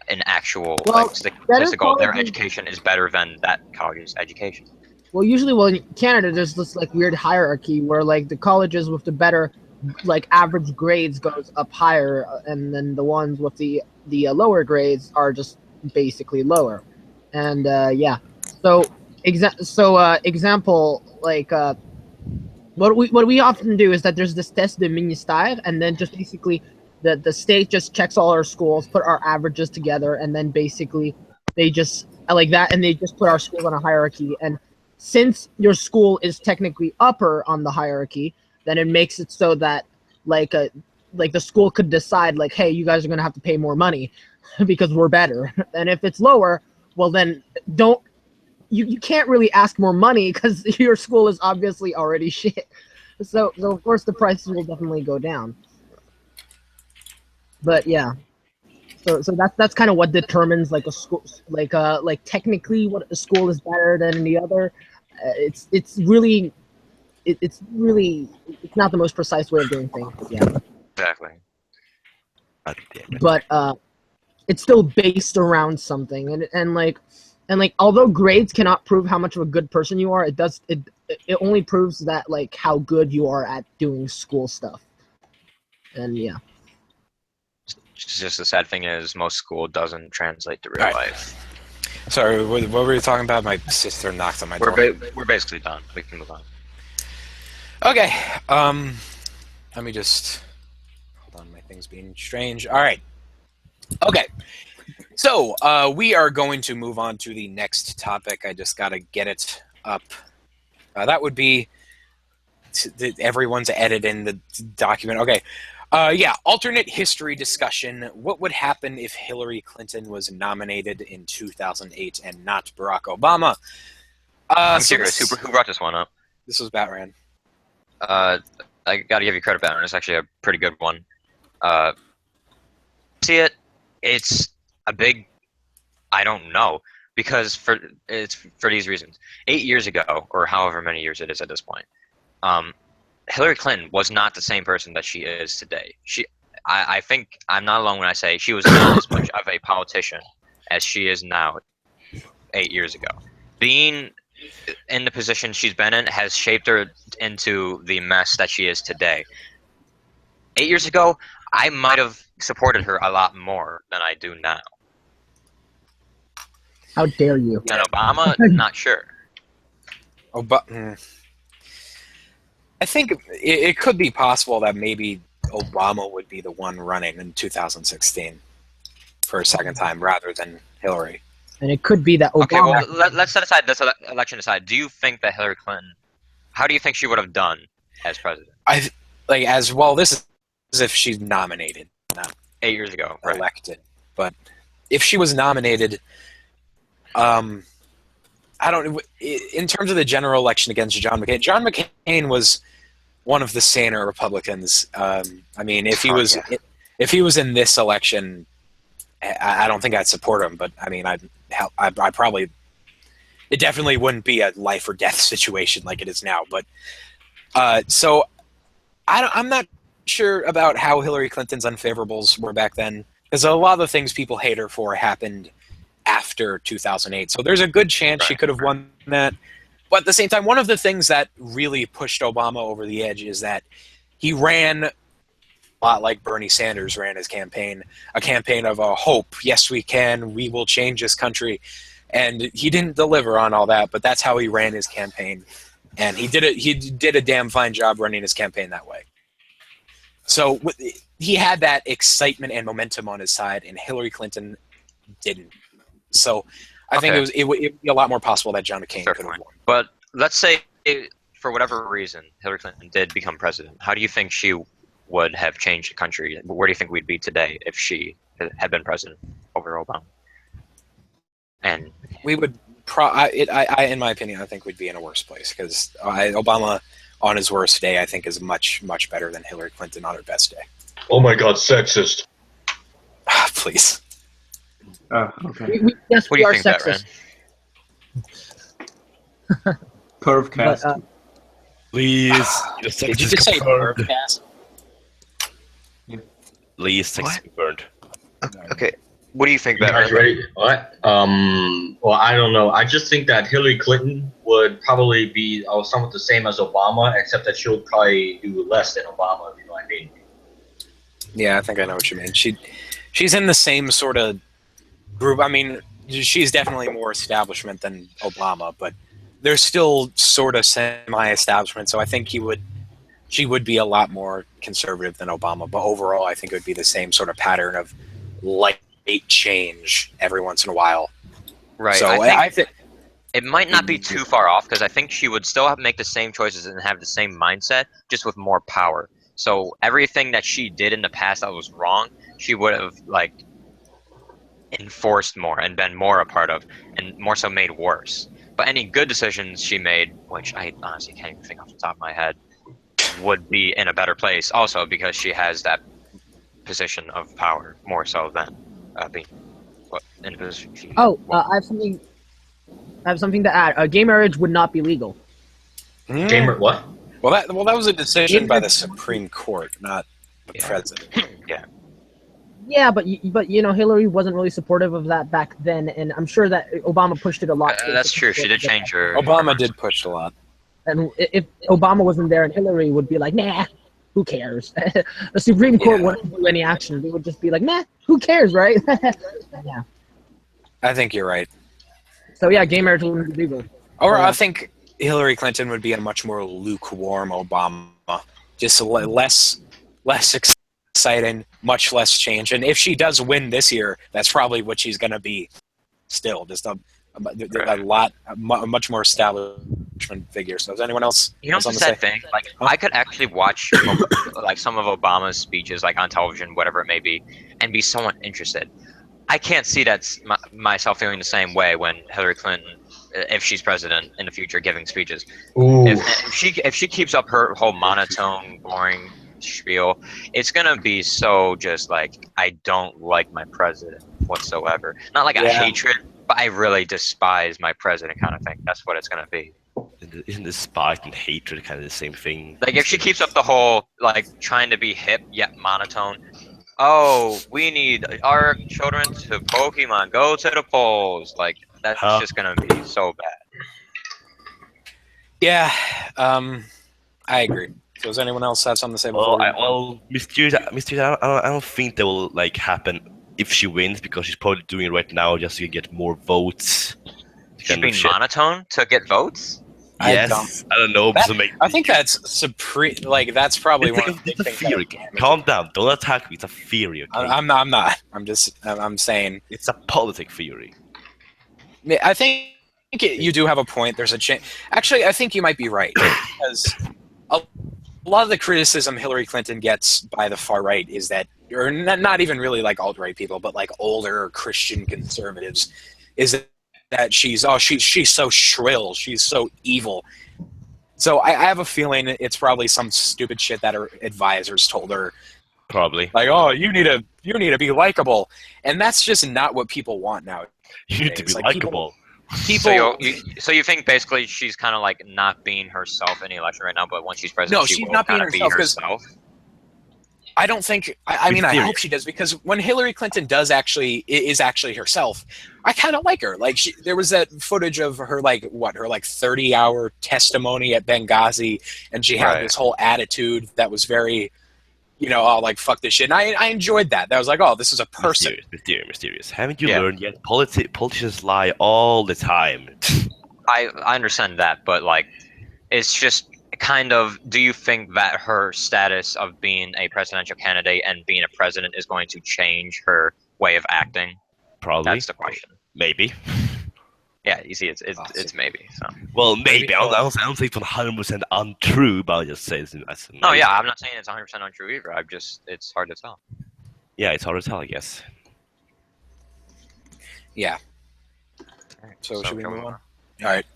an actual Well, like better statistical? Their colleges- education is better than that college's education. Well, usually, in Canada, there's this like weird hierarchy where like the colleges with the better, like average grades goes up higher, and then the ones with the lower grades are just basically lower, and yeah. So example like what we often do is that there's this test de ministère, and then just basically the state just checks all our schools, put our averages together, and then basically they just like that, and they just put our school on a hierarchy. And since your school is technically upper on the hierarchy, then it makes it so that like the school could decide like, hey, you guys are gonna have to pay more money because we're better. And if it's lower, well then you can't really ask more money because your school is obviously already shit. So of course the prices will definitely go down. But yeah. So that's kind of what determines like a school like technically what a school is better than the other. It's really not the most precise way of doing things. Yeah. Exactly. God damn it. But it's still based around something, and like although grades cannot prove how much of a good person you are, it only proves that like how good you are at doing school stuff. And yeah. It's just the sad thing is most school doesn't translate to real Right. life. Sorry, what were you talking about? My sister knocked on my door. We're basically done. We can move on. Okay. Let me just hold on. My thing's being strange. All right. Okay. So we are going to move on to the next topic. I just gotta get it up. That would be everyone's edit in the document. Okay. Yeah, alternate history discussion. What would happen if Hillary Clinton was nominated in 2008 and not Barack Obama? I'm so curious, this- who brought this one up? This was Batran. I gotta give you credit, Batman. It's actually a pretty good one. See it? It's a big. I don't know. because it's for these reasons. 8 years ago, or however many years it is at this point, Hillary Clinton was not the same person that she is today. I think I'm not alone when I say she was not as much of a politician as she is now 8 years ago. Being in the position she's been in has shaped her into the mess that she is today. 8 years ago, I might have supported her a lot more than I do now. How dare you? And Obama, not sure. Oh, but I think it could be possible that maybe Obama would be the one running in 2016 for a second time rather than Hillary. And it could be that Obama. Okay, well, let's set aside this election aside. Do you think that Hillary Clinton, how do you think she would have done as president? This is as if she's nominated, not 8 years ago, right? elected. But if she was nominated, I don't. In terms of the general election against John McCain was one of the saner Republicans. I mean, if he was in this election, I don't think I'd support him. But I mean, I probably. It definitely wouldn't be a life or death situation like it is now. But so I'm not sure about how Hillary Clinton's unfavorables were back then, because a lot of the things people hate her for happened after 2008. So there's a good chance she could have won that. But at the same time, one of the things that really pushed Obama over the edge is that he ran a lot like Bernie Sanders ran his campaign, a campaign of hope. Yes, we can. We will change this country. And he didn't deliver on all that, but that's how he ran his campaign. And he did a damn fine job running his campaign that way. So he had that excitement and momentum on his side, and Hillary Clinton didn't. So I think it would be a lot more possible that John McCain could have won. But let's say, for whatever reason, Hillary Clinton did become president. How do you think she would have changed the country? Where do you think we'd be today if she had been president over Obama? And we would, in my opinion, I think we'd be in a worse place, because Obama on his worst day, I think, is much, much better than Hillary Clinton on her best day. Oh my God, sexist. Please. Okay. Yes, what do we you are think that, sexist. Pervcast. But, Please. Did you just say MapperCast? Please, text confirmed. okay, what do you think, You guys Batman? ready? What? Well, I don't know. I just think that Hillary Clinton would probably be somewhat the same as Obama, except that she'll probably do less than Obama, if you know what I mean. Yeah, I think I know what you mean. She's in the same sort of group. I mean, she's definitely more establishment than Obama, but they're still sort of semi-establishment. So I think she would be a lot more conservative than Obama. But overall, I think it would be the same sort of pattern of light change every once in a while. Right. So I think it might not be too far off, because I think she would still have to make the same choices and have the same mindset, just with more power. So everything that she did in the past that was wrong, she would have enforced more and been more a part of, and more so made worse. But any good decisions she made, which I honestly can't even think off the top of my head, would be in a better place also, because she has that position of power more so than being in a position. I have something to add. Gay marriage would not be legal. Gamer, what? Well, that was a decision by the Supreme Court, not the president. Yeah. Yeah, but Hillary wasn't really supportive of that back then, and I'm sure that Obama pushed it a lot. That's true. She did change her. Obama did push a lot. And if Obama wasn't there, and Hillary would be like, nah, who cares? The Supreme Court wouldn't do any action. They would just be like, nah, who cares, right? Yeah. I think you're right. So yeah, gay marriage wouldn't be legal. Or I think Hillary Clinton would be a much more lukewarm Obama, just less exciting, much less change. And if she does win this year, that's probably what she's going to be. Still, just a much more establishment figure. So, does anyone else? You know, it's a sad thing. I could actually watch some of Obama's speeches, on television, whatever it may be, and be somewhat interested. I can't see myself feeling the same way when Hillary Clinton, if she's president in the future, giving speeches. If she keeps up her whole monotone, boring spiel, it's gonna be so just I don't like my president whatsoever. Not a hatred, but I really despise my president kind of thing. That's what it's gonna be. Isn't the spite and hatred kind of the same thing? Like if she keeps up the whole like trying to be hip yet monotone. Oh, we need our children to Pokemon. Go to the polls. Like that's just gonna be so bad. Yeah, I agree. So does anyone else have something to say? Mysterious, I don't think that will like happen if she wins because she's probably doing it right now just to get more votes. She's being monotone to get votes. Yes, I don't know. I think that's that's probably one of the big it's a things. theory. Calm down. Don't attack me. It's a theory. Okay? I'm not. I'm saying it's a politic theory. I think you do have a point. There's a chance. Actually, I think you might be right because a lot of the criticism Hillary Clinton gets by the far right is that, or not even really like alt-right people, but like older Christian conservatives, is that she's so shrill, she's so evil. So I have a feeling it's probably some stupid shit that her advisors told her. Probably. Like, oh, you need to be likable, and that's just not what people want now. You need to be likable. People. So you think basically she's kind of like not being herself in the election right now, but when she's president, she's not being herself. I don't think. I mean, I hope she does because when Hillary Clinton is actually herself, I kind of like her. Like there was that footage of her like 30-hour testimony at Benghazi, and she had this whole attitude that was very, like fuck this shit. And I enjoyed that. That was like, oh, this is a person. Mysterious. Haven't you learned yet? Politicians lie all the time. I understand that, but like, it's just. Kind of, do you think that her status of being a presidential candidate and being a president is going to change her way of acting? Probably. That's the question. Maybe. Yeah, you see, it's maybe. So. Well, maybe. I don't say it's 100% untrue, but I'll just say it's. No, yeah, I'm not saying it's 100% untrue either. It's hard to tell. Yeah, it's hard to tell, I guess. Yeah. So should we move on? All right.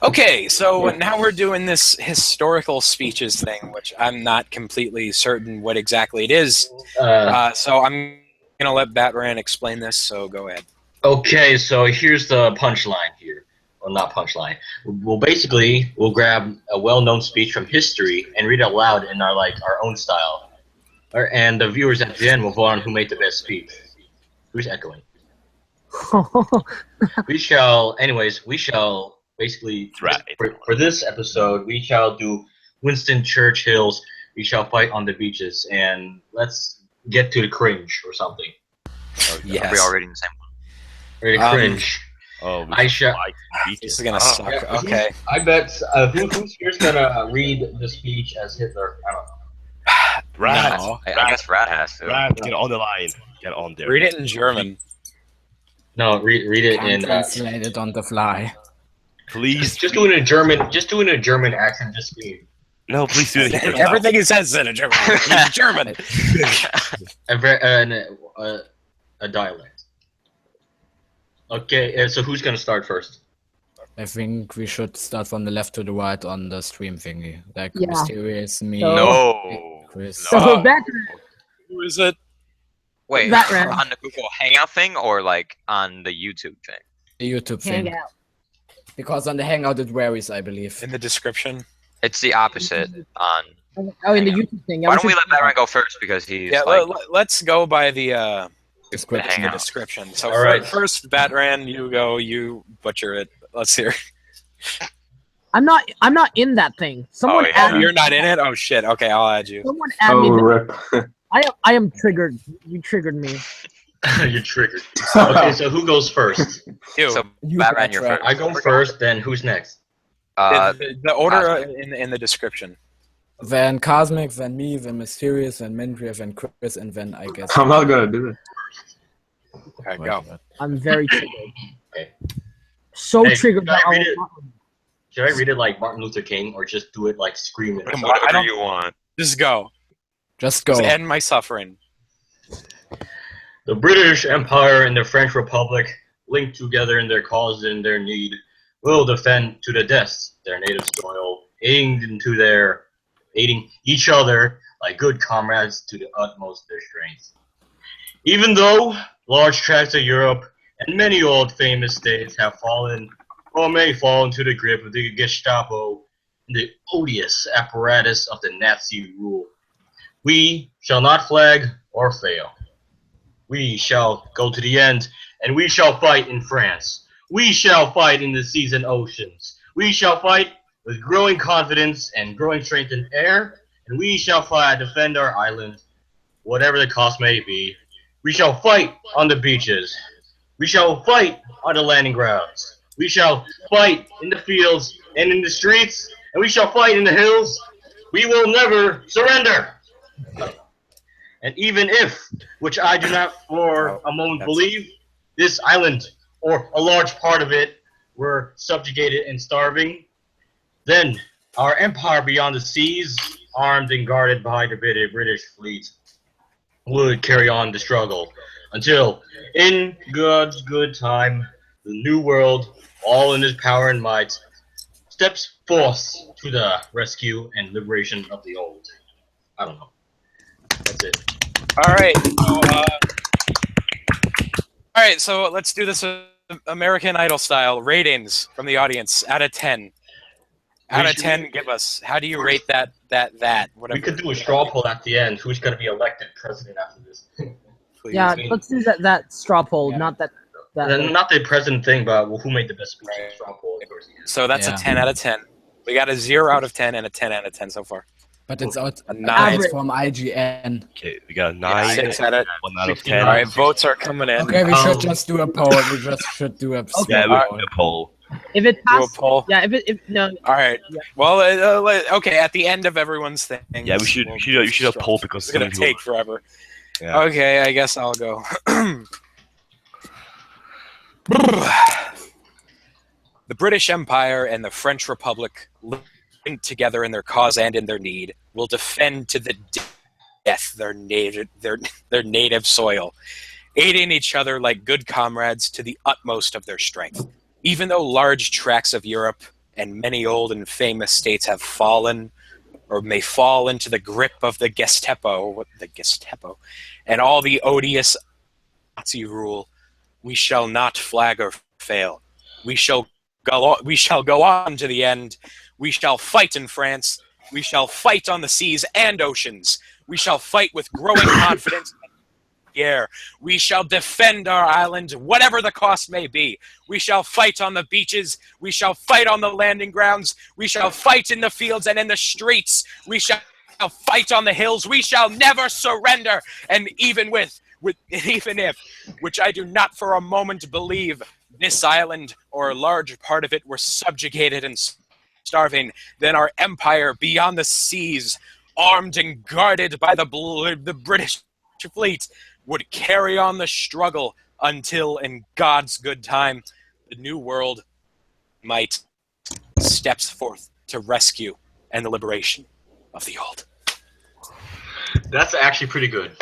Okay, so now we're doing this historical speeches thing, which I'm not completely certain what exactly it is. So I'm going to let Batran explain this, so go ahead. Okay, so here's the punchline here. Well, not punchline. We'll grab a well-known speech from history and read it aloud in our own style. And the viewers at the end will vote on who made the best speech. Who's echoing? we shall basically, for this episode, we shall do Winston Churchill's "We Shall Fight on the Beaches," and let's get to the cringe or something. Yes. Are we all reading the same one? Ready to cringe. Oh, this is gonna suck. Yeah, okay. I bet who's here's gonna read the speech as Hitler? I don't know. Brad. No, I guess Brad has to. Brad, get on the line. Get on there. Read it in German. No, read it in. Translate it on the fly. Please. Just doing a German. Just doing a German accent. Just speak. No, please do it. Everything he says is in a German. German. A dialect. Okay, so who's gonna start first? I think we should start from the left to the right on the stream thingy. Like Yeah. Mysterious, me, No. Chris. So that Who is it? Wait, That ran. on the Google Hangout thing or like on the YouTube thing? The YouTube thing. hang out. Because on the Hangout it varies, I believe. In the description. It's the opposite on. Oh, in the YouTube thing. Yeah, Why don't we should- let Batman go first because he's Yeah, like. let's go by the Description. the description. So All right. first, Batran, you go. You butcher it. Let's hear. I'm not in that thing. Someone yeah. add me. You're not in it. Oh shit. Okay, I'll add you. Someone add Oh, me. rip. I am triggered. You triggered me. You're triggered. Okay, so who goes first? You. So You Batman, got you're right. first. I go first. Then who's next? The order in the description. Then Cosmic, then me, then Mysterious, then Mendria, then Chris, and then I guess. I'm not gonna do it. Okay, go. I'm very triggered. Okay. So Hey, triggered can I that read it? Should I read it like Martin Luther King, or just do it like screaming? Come on, Whatever I don't- you want. Just go. Just go. Just end my suffering. The British Empire and the French Republic, linked together in their cause and their need, will defend to the death their native soil, aiding each other like good comrades to the utmost of their strength. Even though large tracts of Europe and many old famous states have fallen or may fall into the grip of the Gestapo and the odious apparatus of the Nazi rule. We shall not flag or fail. We shall go to the end, and we shall fight in France. We shall fight in the seas and oceans. We shall fight with growing confidence and growing strength in air, and we shall fight, defend our island, whatever the cost may be. We shall fight on the beaches. We shall fight on the landing grounds. We shall fight in the fields and in the streets, and we shall fight in the hills. We will never surrender. And even if, which I do not for a moment believe, this island, or a large part of it, were subjugated and starving, then our empire beyond the seas, armed and guarded by the British fleet, would carry on the struggle until, in God's good time, the new world, all in his power and might, steps forth to the rescue and liberation of the old. I don't know. That's it. All right, so let's do this American Idol style. Ratings from the audience out of 10. Out of 10, give us. How do you rate that? Whatever. We could do a straw poll at the end. Who's going to be elected president after this? Please. Yeah, let's do that straw poll, not that. Not the president thing, but who made the best speech in the straw poll. Of course, So that's a 10 out of 10. We got a 0 out of 10 and a 10 out of 10 so far. But it's out A 9. it's from IGN. Okay, we got a 9, 6 out of 1 out of 10. All right, votes are coming in. Okay, we should just do a poll. We just should do a Yeah, small we'll do a poll. If it Do a passes, poll. yeah. If no, All right. Yeah. Well, okay. At the end of everyone's thing. Yeah, we should have a poll because It's gonna some people- take forever. Yeah. Okay, I guess I'll go. The British Empire and the French Republic, linked together in their cause and in their need, will defend to the death their native soil, aiding each other like good comrades to the utmost of their strength. Even though large tracts of Europe and many old and famous states have fallen or may fall into the grip of the Gestapo, and all the odious Nazi rule, we shall not flag or fail. We shall go on to the end. We shall fight in France. We shall fight on the seas and oceans. We shall fight with growing confidence in the air. We shall defend our island, whatever the cost may be. We shall fight on the beaches. We shall fight on the landing grounds. We shall fight in the fields and in the streets. We shall fight on the hills. We shall never surrender. And even if, which I do not for a moment believe, this island or a large part of it were subjugated and starving, then our empire beyond the seas, armed and guarded by the British fleet, would carry on the struggle until, in God's good time, the new world might steps forth to rescue and the liberation of the old. That's actually pretty good.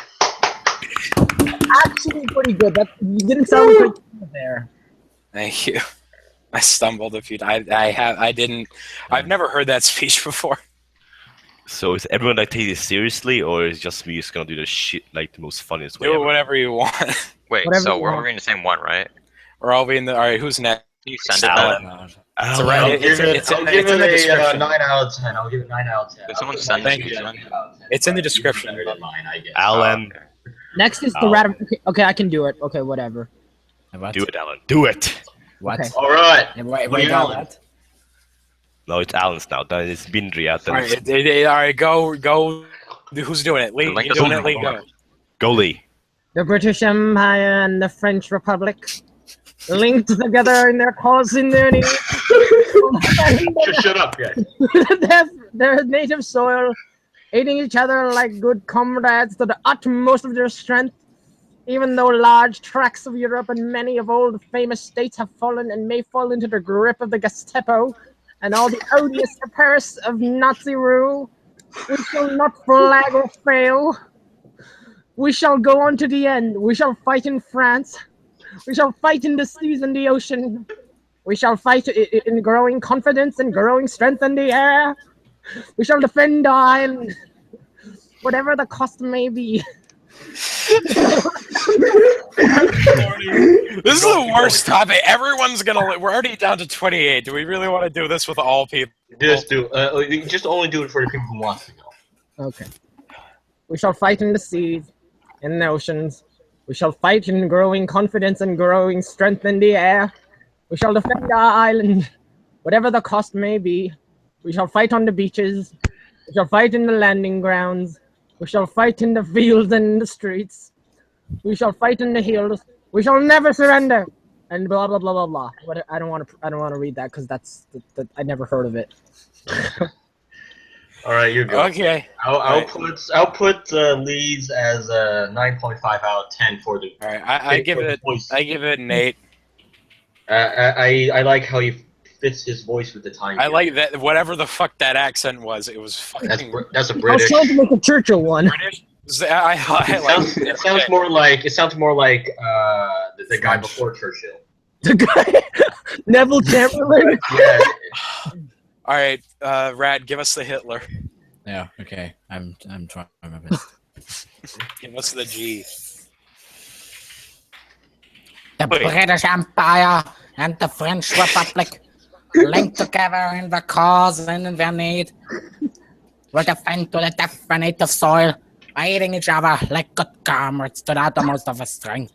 actually pretty good. That you didn't sound quite good there. Thank you. I stumbled a few times. I've never heard that speech before. So is everyone like taking this seriously, or is just me just gonna do the shit like the most funniest way? Do ever? whatever you want. Wait, Whatever so you we're want. all reading the same one, right? We're all being the. All right, who's next? Can you send it Alan. then? It's a right- I'll it's give a- it, it's a- I'll it's give in the it a description. 9 out of 10. I'll give it 9 out of 10. Did someone I'll send give it it to you? a 9 out of 10. It's in the It's description. better than mine, I guess. Alan, Next is the Alan. Okay, I can do it. Okay, whatever. What? do it, Alan. Do it. What? Okay. All right. Wait, Yeah. what? No, it's Alan's now. Then it's Bindri. All right, go. Who's doing it? Lee, The link you is doing on it? the Lee, board. go. Go, Lee. The British Empire and the French Republic, linked together in their cause and their need, Just shut up, guys. their native soil, aiding each other like good comrades to the utmost of their strength. Even though large tracts of Europe and many of old famous states have fallen and may fall into the grip of the Gestapo and all the odious apparatus of Nazi rule, we shall not flag or fail. We shall go on to the end. We shall fight in France. We shall fight in the seas and the ocean. We shall fight in growing confidence and growing strength in the air. We shall defend our island, whatever the cost may be. This is the worst topic. Everyone's gonna. We're already down to 28. Do we really want to do this with all people? Just only do it for the people who want to know. Okay. We shall fight in the seas, in the oceans. We shall fight in growing confidence and growing strength in the air. We shall defend our island, whatever the cost may be. We shall fight on the beaches. We shall fight in the landing grounds. We shall fight in the fields and in the streets. We shall fight in the hills. We shall never surrender. And blah blah blah blah blah. But I don't want to read that because that's I never heard of it. All right, you're good. Okay. I'll put Leeds as a 9.5 out of 10 for the. All right. I give it an 8. I like how he fits his voice with the time. I like that. Whatever the fuck that accent was, it was fucking. That's a I was British. trying to make a Churchill one. British. It sounds more like the guy before Churchill. The guy, Neville Chamberlain. Yeah. All right, Rad, give us the Hitler. Yeah. Okay. I'm trying my best. Give us the G. The British Empire and the French Republic, linked together in the cause and in their need, will defend to the death their native soil, aiding each other like good comrades to the uttermost of their strength.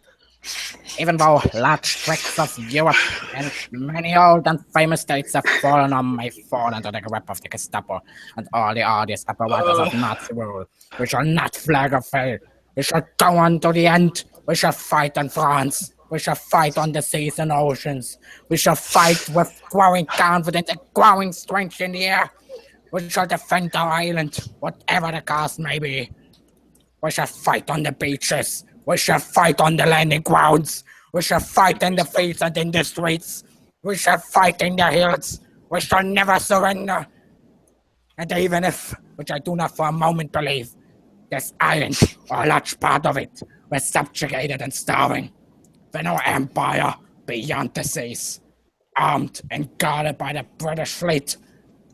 Even though large tracts of Europe and many old and famous states have fallen or may fall under the grip of the Gestapo and all the odious apparatus of Nazi rule, we shall not flag or fail. We shall go on to the end. We shall fight in France. We shall fight on the seas and oceans. We shall fight with growing confidence and growing strength in the air. We shall defend our island, whatever the cost may be. We shall fight on the beaches. We shall fight on the landing grounds. We shall fight in the fields and in the streets. We shall fight in the hills. We shall never surrender. And even if, which I do not for a moment believe, this island, or a large part of it, was subjugated and starving, then our empire beyond the seas, armed and guarded by the British fleet,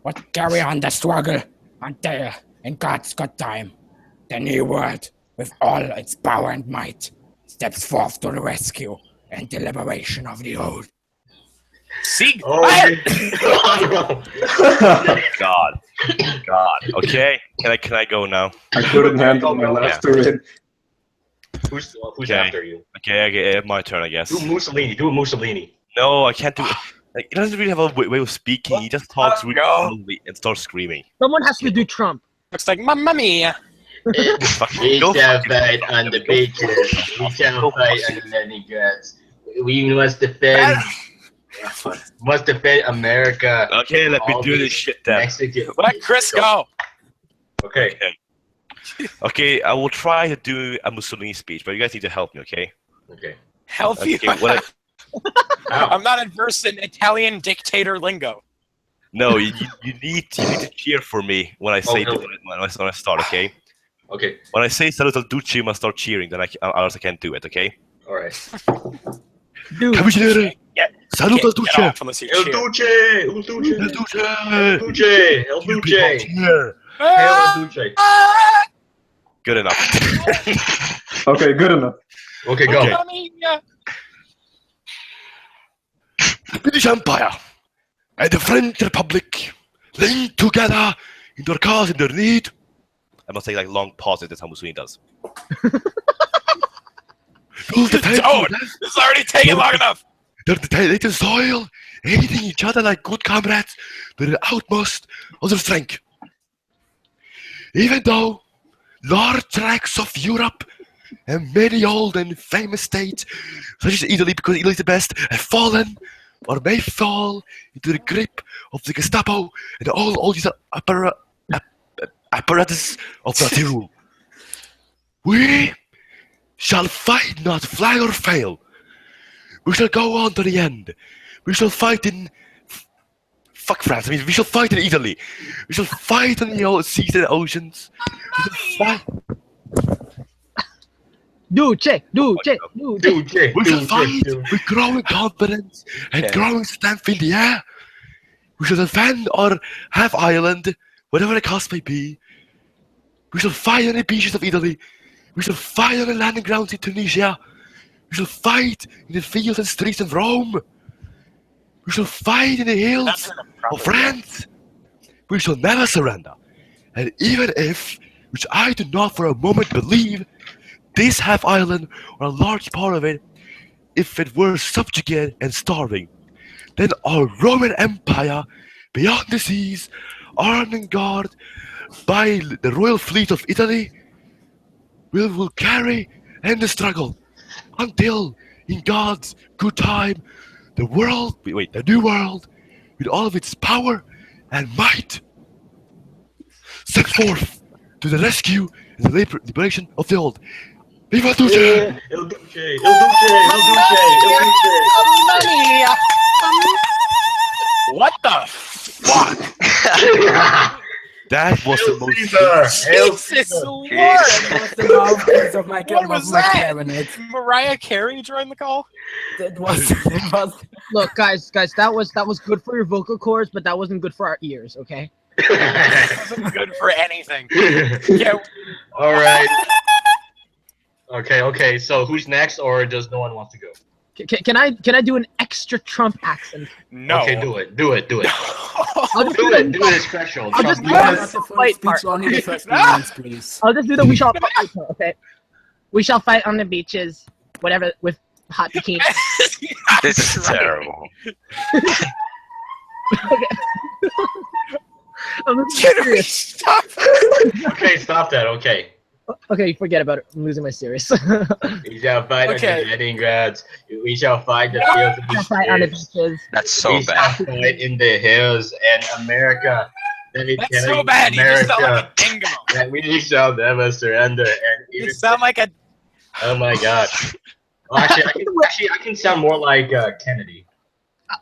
would carry on the struggle until, in God's good time, the new world, with all its power and might, steps forth to the rescue and the liberation of the old. See? God. Okay, can I go now? I couldn't handle my last turn. Who's Okay. after you? Okay, my turn, I guess. Do Mussolini. No, I can't do it. Like, he doesn't really have a way of speaking. He just talks really slowly and starts screaming. Someone has to do Trump. Looks like Mamma Mia. We Go shall fucking- fight on the beaches. We shall fight on the landing grounds. We must defend. Must defend America. Okay, let me All do the this shit then. Mexican. Let Chris go. Okay. Okay, I will try to do a Mussolini speech, but you guys need to help me, okay? Okay. Help you. Okay, what I'm not adverse in Italian dictator lingo. No, you need to cheer for me when I say no. when I start, okay? Okay. When I say Saluto Duce, you must start cheering, then else I can't do it, okay? All right. Dude, Cavaliere! Saluto Get off Duce! unless you El cheer. Duce. El Duce. El Duce! Duce. El You Duce. people cheer! El Duce. Good enough. Okay, good enough. Okay, go. Okay. Mamma Mia. The British Empire and the French Republic linked together in their cause and their need. I must take like long pauses. That's how Mussolini does. You'll defend Don't. This is already taking long enough. their native soil, aiding each other like good comrades to the utmost of their strength. Even though large tracts of Europe and many old and famous states, such as Italy, because Italy is the best, have fallen or may fall into the grip of the Gestapo and all these apparatus of Nazi rule. We shall fight, not flag or fail. We shall go on to the end. We shall fight in... Fuck France. I mean, we shall fight in Italy. We shall fight on the seas and oceans. We shall fight... Duce. We shall fight with growing confidence and growing strength in the air. We shall defend or have Ireland, whatever the cost may be. We shall fight on the beaches of Italy. We shall fight on the landing grounds in Tunisia. We shall fight in the fields and streets of Rome. We shall fight in the hills of France. We shall never surrender. And even if, which I do not for a moment believe, this half island, or a large part of it, if it were subjugate and starving, then our Roman Empire, beyond the seas, armed and guarded by the royal fleet of Italy, will carry end the struggle until, in God's good time, the new world, with all of its power and might, set forth to the rescue and the liberation of the old. Viva Duce! Il Duce! Il Duce! What the fuck? That was the most. Jesus Lord! What was that? Mariah Carey joined the call? It was. Look, guys, that was good for your vocal cords, but that wasn't good for our ears. Okay. It wasn't good for anything. Yeah. All right. Okay. So who's next, or does no one want to go? Can I do an extra Trump accent? No. Okay, do it. I'll just Do it special. I'll just Trump. do the fight part. Only the first minutes, please. I'll just do the we shall fight part. Okay. We shall fight on the beaches, whatever, with hot bikinis. This is terrible. Okay. I'm serious. Stop. Okay, stop that. Okay. Okay, forget about it. I'm losing my serious. We shall fight Okay. on the landing grounds. We shall fight the fields of We the shall fight on the streets. beaches. That's so We shall bad. fight in the hills and America. Let me That's tell so you, bad. You just sound America, like a dingo. that we shall never surrender. And You even, sound like a. oh my God. Well, actually, I can sound more like Kennedy.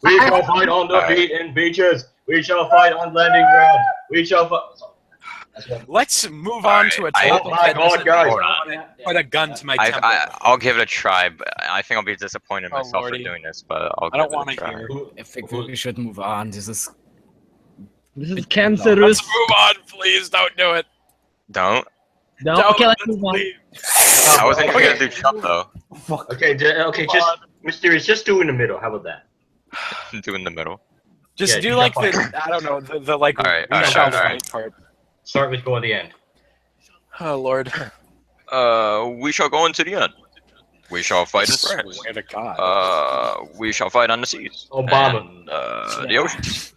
We shall fight on the beaches. We shall fight on landing grounds. We shall fight. Let's move on to a topic Oh my that God, doesn't guys. put a gun to my temple. I'll give it a try, but I think I'll be disappointed in Oh, myself Lordy. for doing this. But I'll I don't give want it a to try. hear. I think we should move on. This is cancerous. Let's move on, please. Don't do it. Don't. No, Don't. okay, let's move on. Leave. I wasn't even gonna do Trump though. Okay, just Mysterious, just do in the middle. How about that? Do in the middle. Just Yeah, do you like shall the I don't know the like All right, we all right, shall all right. fight part. Start with go at the end. Oh Lord. We shall go into the end. We shall fight in France. Swear to God. We shall fight on the seas. Obama. And, the oceans.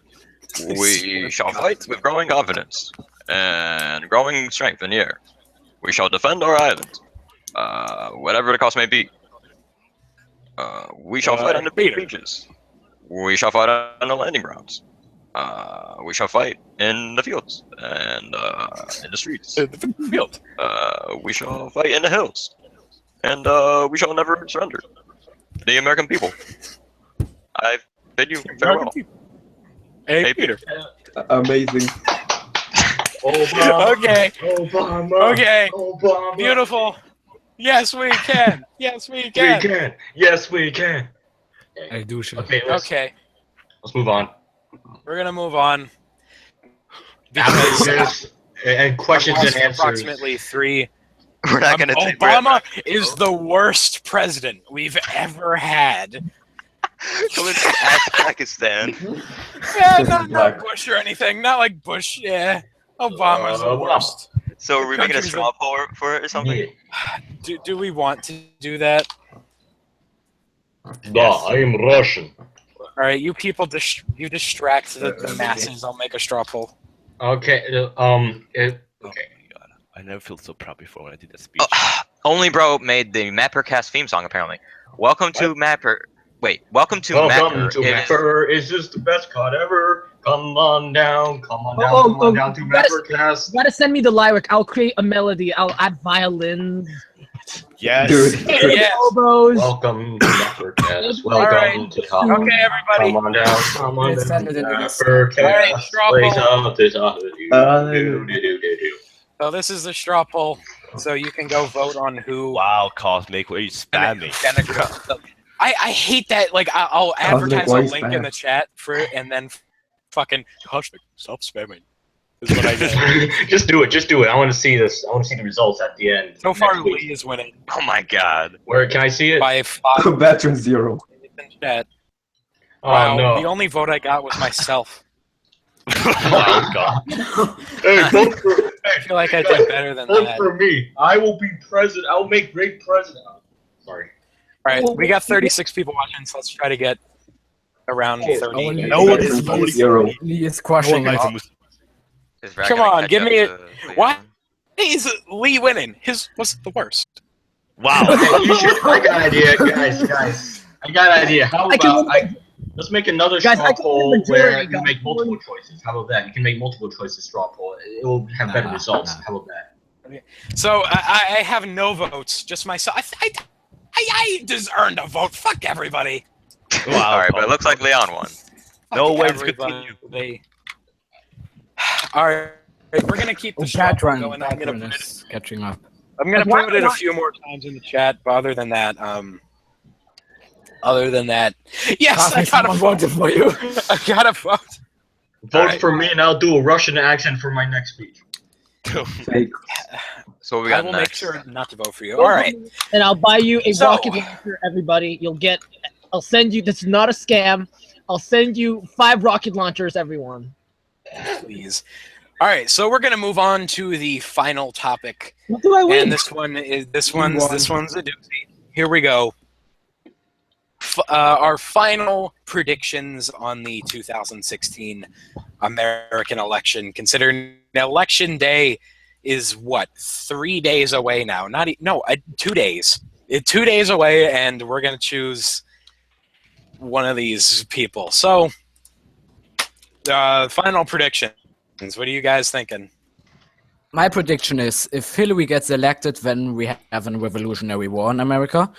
We shall fight with growing confidence and growing strength in the air. We shall defend our island, whatever the cost may be. We shall fight on the beaches. We shall fight on the landing grounds. We shall fight in the fields and in the streets. In the field. We shall fight in the hills, and we shall never surrender. The American people. I bid you farewell. Hey, Hey, Peter. Amazing. Obama. Okay. Obama. Okay. Obama. Beautiful. Yes, we can. Yes, we We can. can. Yes, we can. I do should. Okay, let's move on. We're gonna move on because Yes, and questions I've and lost answers. approximately 3. We're not gonna. Obama is the worst president we've ever had. Come into Pakistan. Yeah, not Bush or anything. Not like Bush. Yeah, Obama's the worst. So are we making a Countries straw poll for it or something? Do we want to do that? Yeah, I am Russian. All right, you people, you distract the masses. I'll make a straw poll. Okay. Okay. Oh my God. I never felt so proud before when I did that speech. Only Bro made the MapperCast theme song apparently. Welcome to Mapper. Wait, welcome to Welcome Mapper. to It is- Mapper. Is this the best card ever? Come on down. Come on down. Oh, Come on oh, down to that is- MapperCast. You gotta send me the lyric. I'll create a melody. I'll add violins, Yes. Dude. Yes. elbows. Welcome to MapperCast. All right. Welcome to Top. Okay, everybody. Come on down. Come on Let's down. send it in this. MapperCast. Alright, straw Plays poll. out this out. So this is the straw poll. So you can go vote on who. Wow, Cosmic, where you spam me? I hate that. Like I'll advertise a why link in spam? the chat for it, and then fucking Cosmic, stop spamming. is what I did. Just do it. Just do it. I want to see this. I want to see the results at the end. So far, next week. Lee is winning Oh my god. Where can I see it? by 5 Veteran 0. in chat. Oh Wow, no! the only vote I got was myself. Oh god. Hey, vote for, I feel like I did better than vote that. for me. I will be president. I will make great president. Sorry. All right, we got 36 people watching, so let's try to get around 30. No one is Veteran voting. 0. Lee is No one crushing likes it. a Muslim. Is Rag Come gonna on, catch give up me it. to Leon? Why is Lee winning? His was the worst. Wow. You should, I got an idea, guys. I got an idea. How about let's make another Guys, straw I can poll make a where majority, you guys. make multiple choices. How about that? You can make multiple choices straw poll. It will have better results. How about that? So I have no votes, just myself. I just earned a vote. Fuck everybody. Wow. All right, but it looks like Leon won. No Fuck way to everybody. continue. All right, we're gonna keep the show Chat run going. I'm gonna put it, is catching up. I'm gonna put it a few more times in the chat. But other than that, yes, I got a Someone vote. voted for you. I got a vote. Vote Alright. for me, and I'll do a Russian accent for my next speech. Fake. So what we I got will next. make sure not to vote for you. All right. And I'll buy you a So- rocket launcher, everybody. I'll send you. This is not a scam. I'll send you 5 rocket launchers, everyone. Please. All right, so we're gonna move on to the final topic, What do I win? and this one's a doozy. Here we go. Our final predictions on the 2016 American election. Considering election day is what 3 days away now. 2 days. 2 days away, and we're gonna choose one of these people. So, final predictions. What are you guys thinking? My prediction is if Hillary gets elected, then we have a revolutionary war in America.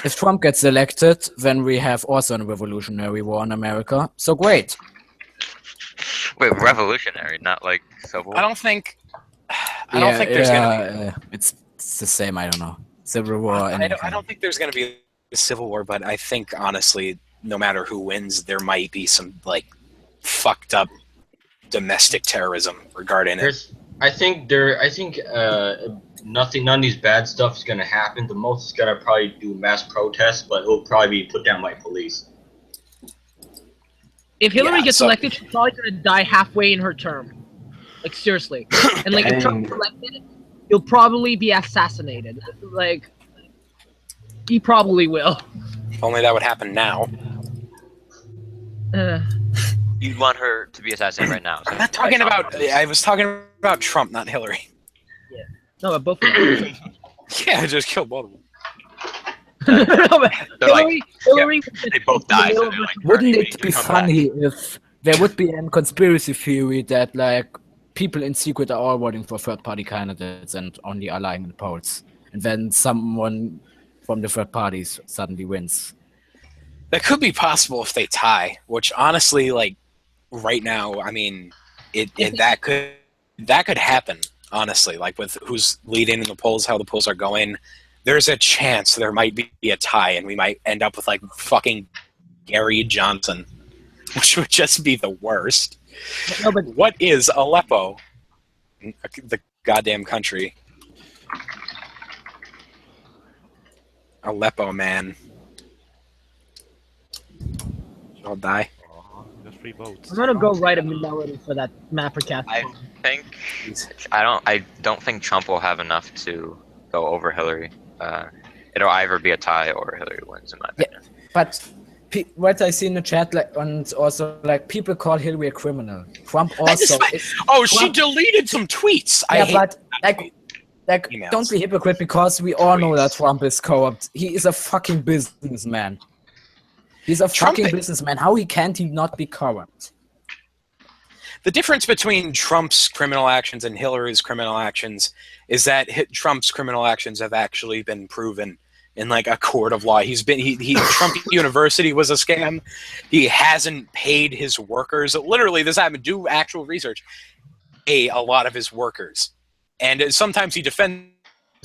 If Trump gets elected, then we have also a revolutionary war in America. So great. Wait, revolutionary, not like civil. I don't think there's gonna be. It's the same. I don't know. Civil war. I don't think there's gonna be a civil war, but I think honestly, no matter who wins, there might be some like fucked up domestic terrorism regarding it. I think none of these bad stuff is gonna happen. The most is gonna probably do mass protests, but it'll probably be put down by police. If Hillary Yeah, gets so- elected, she's probably gonna die halfway in her term. Like seriously. And like if Trump Dang. gets elected, he'll probably be assassinated. Like he probably will. If only that would happen now. You'd want her to be assassinated right now. So I'm not talking about. I was talking about Trump, not Hillary. No, but both of them. Yeah, I just killed both of them. No, but They're like- Hillary they both die. So they're like, Wouldn't "Alright, it we be can come back." funny if there would be a conspiracy theory that like people in secret are all voting for third-party candidates and only allying in the polls, and then someone from the third parties suddenly wins? That could be possible if they tie. Which honestly, like right now, I mean, that could happen. Honestly, like with who's leading in the polls, how the polls are going, there's a chance there might be a tie, and we might end up with like fucking Gary Johnson, which would just be the worst. No, but What is Aleppo? The goddamn country. Aleppo, man. Should all die. Just 3 votes. I'm gonna go write a melody for that MapperCast. I don't think Trump will have enough to go over Hillary. It'll either be a tie or Hillary wins, in my opinion. But what I see in the chat, like, and also like people call Hillary a criminal. Trump also. She deleted some tweets. I Yeah, hate but like, emails. don't be hypocrite because we all know that Trump is corrupt. He is a fucking businessman. He's a Trump fucking i- businessman. How can't he not be corrupt? The difference between Trump's criminal actions and Hillary's criminal actions is that Trump's criminal actions have actually been proven in like a court of law. Trump University was a scam. He hasn't paid his workers. Literally, this happened. Do actual research. A lot of his workers, and sometimes he defends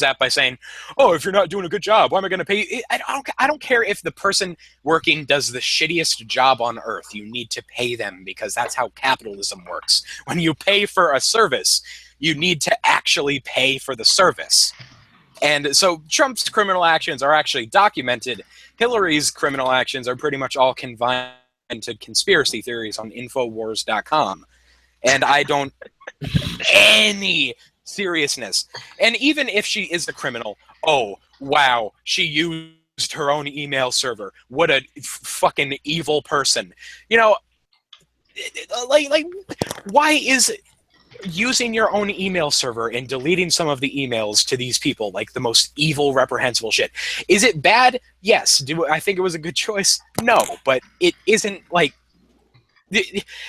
that by saying, "Oh, if you're not doing a good job, why am I going to pay you?" I don't care if the person working does the shittiest job on earth. You need to pay them because that's how capitalism works. When you pay for a service, you need to actually pay for the service. And so Trump's criminal actions are actually documented. Hillary's criminal actions are pretty much all confined to conspiracy theories on Infowars.com. And I don't any seriousness. And even if she is a criminal, oh, wow, she used her own email server. What a fucking evil person. You know, like why is using your own email server and deleting some of the emails to these people like the most evil, reprehensible shit? Is it bad? Yes. Do I think it was a good choice? No, but it isn't like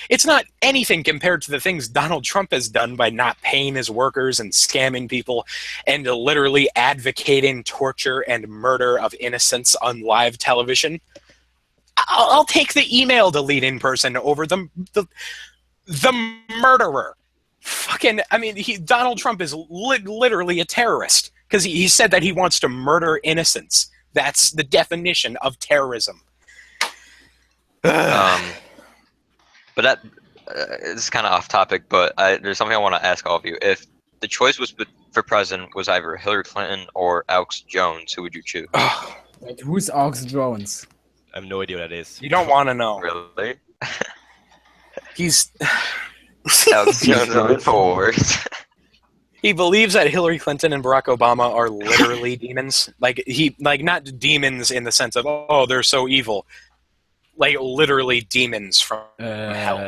it's not anything compared to the things Donald Trump has done by not paying his workers and scamming people and literally advocating torture and murder of innocents on live television. I'll take the email deleting person over the murderer. Fucking, I mean, Donald Trump is literally a terrorist because he said that he wants to murder innocents. That's the definition of terrorism. But that this is kind of off topic, but there's something I want to ask all of you. If the choice was for president was either Hillary Clinton or Alex Jones, who would you choose? Wait, who's Alex Jones? I have no idea what that is. You don't want to know. Really? He's Alex Jones of the Force. He believes that Hillary Clinton and Barack Obama are literally demons. Like not demons in the sense of, oh, they're so evil. Like literally demons from hell.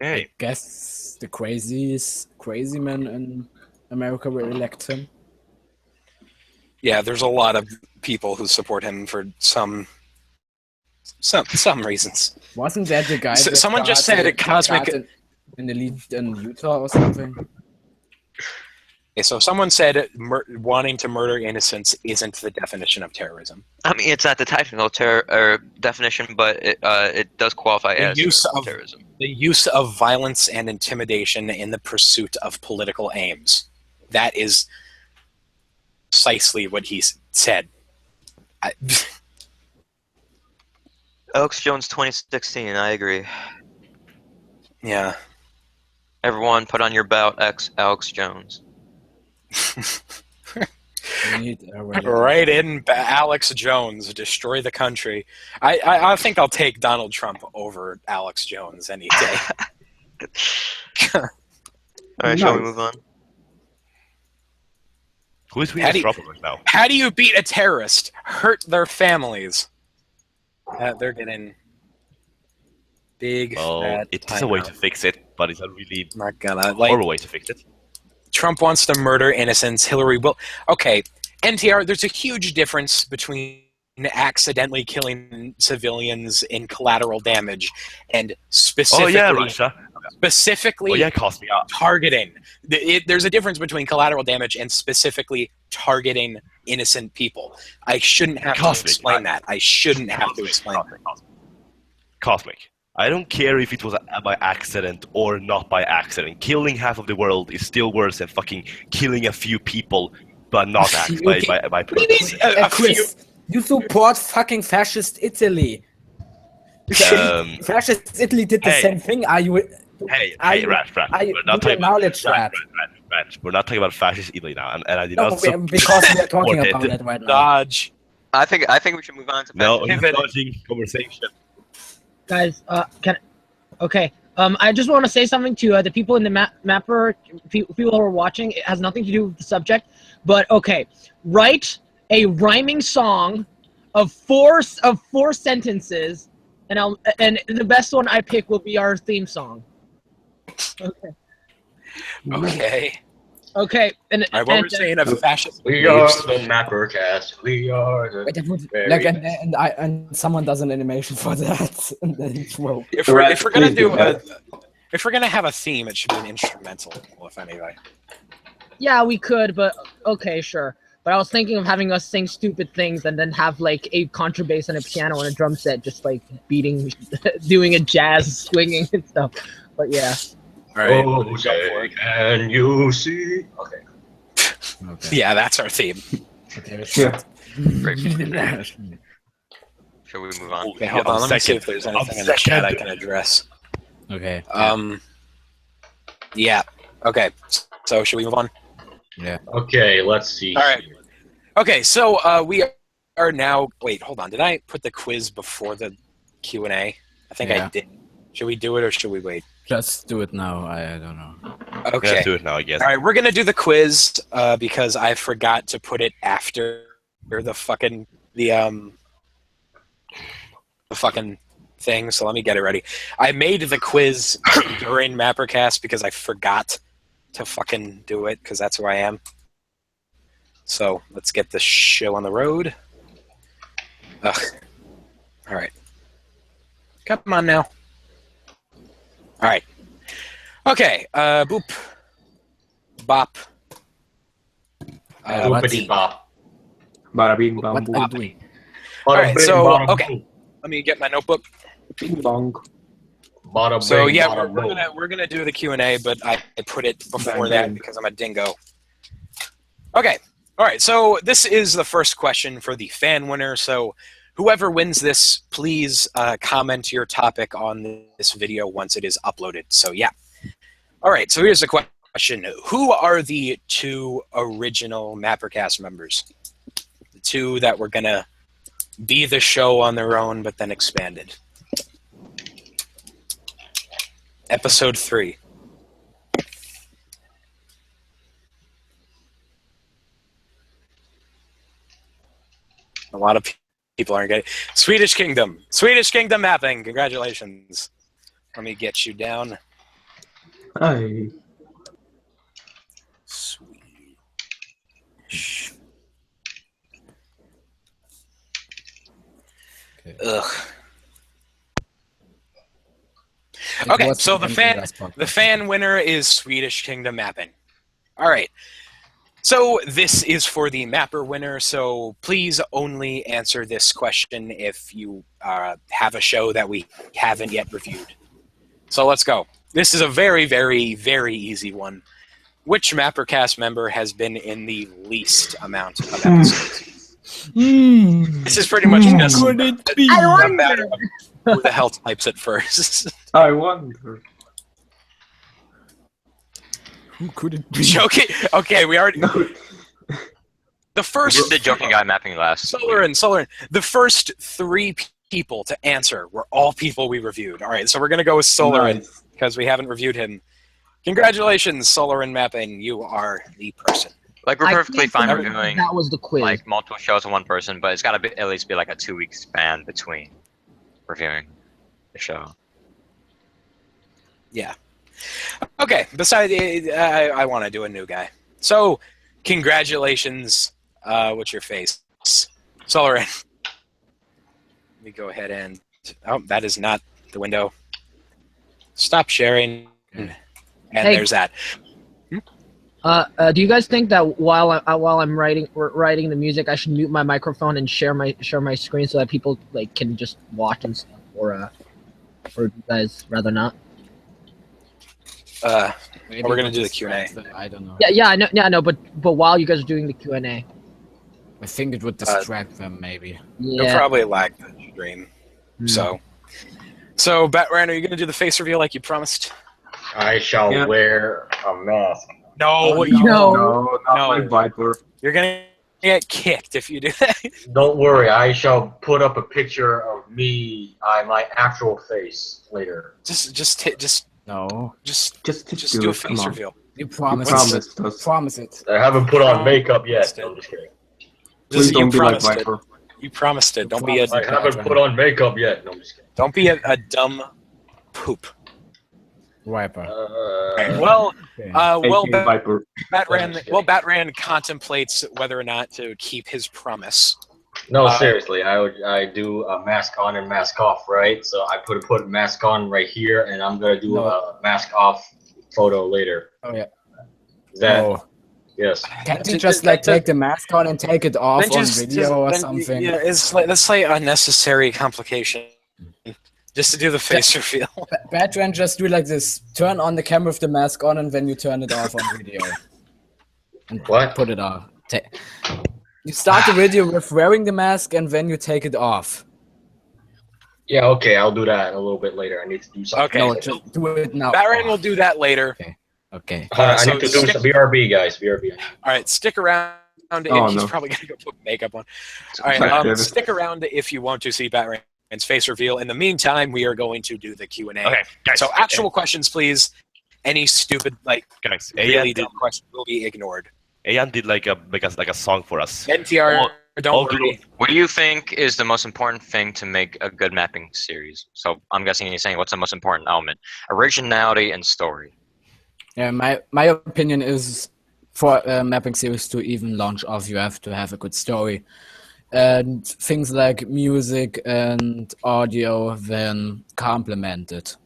I guess the crazy man in America will elect him. Yeah, there's a lot of people who support him for some reasons. Wasn't that the guy? Someone just said a cosmic in the lead in Utah or something. Okay, so someone said wanting to murder innocents isn't the definition of terrorism. I mean, it's not the technical definition, but it does qualify as terrorism. The use of violence and intimidation in the pursuit of political aims. That is precisely what he said. Alex Jones 2016, I agree. Yeah. Everyone put on your belt Alex Jones. Right in, Alex Jones, destroy the country. I think I'll take Donald Trump over Alex Jones any day. All right, shall we move on? Who is being trouble right now? How do you beat a terrorist? Hurt their families. They're getting big. Well, it is a way to fix it, but it's a really horrible way to fix it. Trump wants to murder innocents. Hillary will. Okay, NTR, there's a huge difference between accidentally killing civilians in collateral damage and specifically, cost me up. Targeting. There's a difference between collateral damage and specifically targeting innocent people. I shouldn't have to explain that. I shouldn't have to explain that. Cosmic. I don't care if it was by accident or not by accident. Killing half of the world is still worse than fucking killing a few people, but not by purpose. Chris, you support fucking fascist Italy. Fascist Italy did the same thing. Are you? Rat. We're not talking about fascist Italy now, and I did not support because we are talking about it right now. Dodge. I think we should move on to dodging conversation. Guys, I just want to say something to the people in the Mapper, people who are watching. It has nothing to do with the subject, but okay, write a rhyming song of four sentences, and the best one I pick will be our theme song. Okay. And what we're saying of fascist. We are the MapperCast. We are the. And someone does an animation for that. And then if we're gonna have a theme, it should be an instrumental, if anyway. Yeah, we could, but okay, sure. But I was thinking of having us sing stupid things and then have like a contrabass and a piano and a drum set, just like beating, doing a jazz swinging and stuff. But yeah. All right. Oh, can you see? Okay. Okay. Yeah, that's our theme. Yeah. Great. Shall we move on? Okay, hold on. Let me see if there's anything in the chat I can address. Okay. Yeah. Okay. So should we move on? Yeah. Okay, let's see. All right. Okay. So we are now. Wait. Hold on. Did I put the quiz before the Q&A? I think Yeah. I did. Should we do it or should we wait? Just do it now. I don't know. Okay. Let's do it now, I guess. All right. We're gonna do the quiz because I forgot to put it after the fucking the fucking thing. So let me get it ready. I made the quiz during MapperCast because I forgot to fucking do it because that's who I am. So let's get the show on the road. Ugh. All right. Come on now. All right. Okay. Boop. Bop. Boopity bop. Bada bing bong What boom. are you doing? All right. Bada So bing, bada okay. boom. Let me get my notebook. Bing bong. Bada So bing, yeah, bada boom. we're gonna do the Q&A, but I put it before Bang, that bang. because I'm a dingo. Okay. All right. So this is the first question for the fan winner. So whoever wins this, please comment your topic on this video once it is uploaded. So yeah. All right. So here's the question: who are the two original MapperCast members? The two that were gonna be the show on their own, but then expanded. Episode 3. A lot of people aren't getting Swedish Kingdom. Swedish Kingdom mapping. Congratulations. Let me get you down. Aye. Swedish. Okay. Ugh. It Okay, was so the in fan last podcast. the fan winner is Swedish Kingdom mapping. All right. So this is for the mapper winner. So please only answer this question if you have a show that we haven't yet reviewed. So let's go. This is a very, very, very easy one. Which MapperCast member has been in the least amount of episodes? This is pretty much just Could it be? a matter of who the hell types it first. I wonder. Who could it be? Joking. Okay, we already. No. The first. You did the joking guy mapping last. Solar. The first 3 people to answer were all people we reviewed. All right, so we're gonna go with Solarin Nice. because we haven't reviewed him. Congratulations, Solarin Mapping. You are the person. Like we're I perfectly can't fine remember if reviewing that was the quiz. like multiple shows on one person, but it's got to at least be like a 2-week span between reviewing the show. Yeah. Okay. Besides, I want to do a new guy. So, congratulations. What's your face? Solarin. Let me go ahead and. Oh, that is not the window. Stop sharing. And Hey. there's that. Do you guys think that while I'm writing the music, I should mute my microphone and share my screen so that people like can just watch and stuff, or you guys rather not? Maybe we're gonna we'll do the distract Q&A. them, I don't know. Yeah, I know, but while you guys are doing the Q&A, I think it would distract them, maybe. You'll yeah. probably lag the stream. So, Batran, are you gonna do the face reveal like you promised? I shall Yeah. wear a mask. No, No. No, not No. my Viper. You're gonna get kicked if you do that. Don't worry, I shall put up a picture of me, my actual face later. Just No. Just do a face reveal. You You promised promised it. us. Promise it. I haven't put on makeup yet. No, I'm just kidding. Please You don't be like promised it. Viper. You promised it. You Don't be a promised I haven't put on makeup yet. No, I'm just kidding. don't be a dumb poop. Viper. Well, Okay. well, AKA Viper. Batran contemplates whether or not to keep his promise. No, seriously, I do a mask on and mask off, right? So I put mask on right here, and I'm gonna do No. a mask off photo later. Oh yeah. Is that No. yes? Can't you just like take the mask on and take it off on video or something? Yeah, that's like unnecessary complication. Just to do the face reveal. Batran, just do like this. Turn on the camera with the mask on, and then you turn it off on video. and What? put it on. You start the video with wearing the mask, and then you take it off. Yeah, okay, I'll do that a little bit later. I need to do something. Okay. No, just do it now. Baron will do that later. Okay. I so need to do stick- some BRB, guys. BRB. All right, stick around. And Oh, he's no. probably gonna go put makeup on. All Sorry, right, David. stick around if you want to see Batman's face reveal. In the meantime, we are going to do the Q&A. Okay, guys. So actual questions, please. Any stupid, like, guys, really dumb question will be ignored. Ayan did like a song for us. NTR, All- don't all worry. What do you think is the most important thing to make a good mapping series? So I'm guessing you're saying what's the most important element? Originality and story. Yeah, my opinion is for a mapping series to even launch off, you have to have a good story. And things like music and audio then complement it.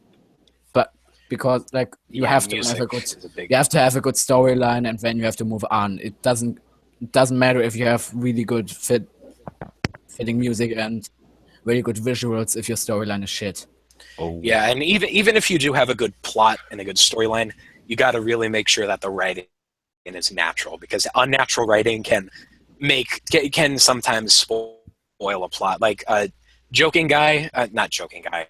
But because like you Yeah, have to music have a good is a big- you have to have a good storyline, and then you have to move on. It doesn't matter if you have really good fitting music and really good visuals if your storyline is shit. Oh. Yeah, and even if you do have a good plot and a good storyline, you got to really make sure that the writing is natural, because unnatural writing can sometimes spoil a plot. Like Joking Guy, not Joking Guy.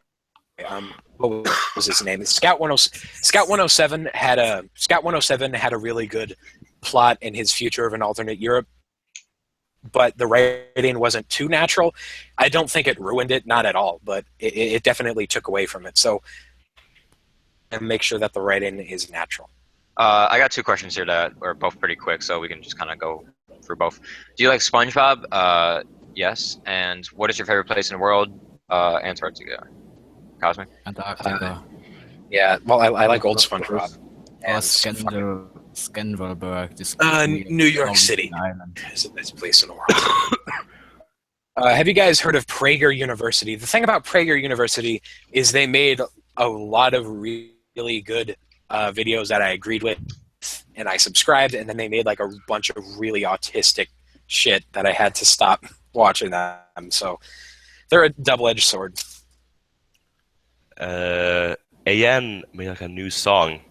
What was his name? Scout 107 had a really good plot in his Future of an Alternate Europe, but the writing wasn't too natural. I don't think it ruined it, not at all, but it definitely took away from it. So, and make sure that the writing is natural. I got two questions here that are both pretty quick, so we can just kind of go through both. Do you like SpongeBob? Yes. And what is your favorite place in the world? Antarctica. Cosmic? Antarctica. Yeah, well, I like old SpongeBob. Or And Skanderberg. This New York City island. is the best place in the world. Have you guys heard of Prager University? The thing about Prager University is they made a lot of really good videos that I agreed with, and I subscribed, and then they made like a bunch of really autistic shit that I had to stop watching them. So they're a double-edged sword. Ayan made like a new song.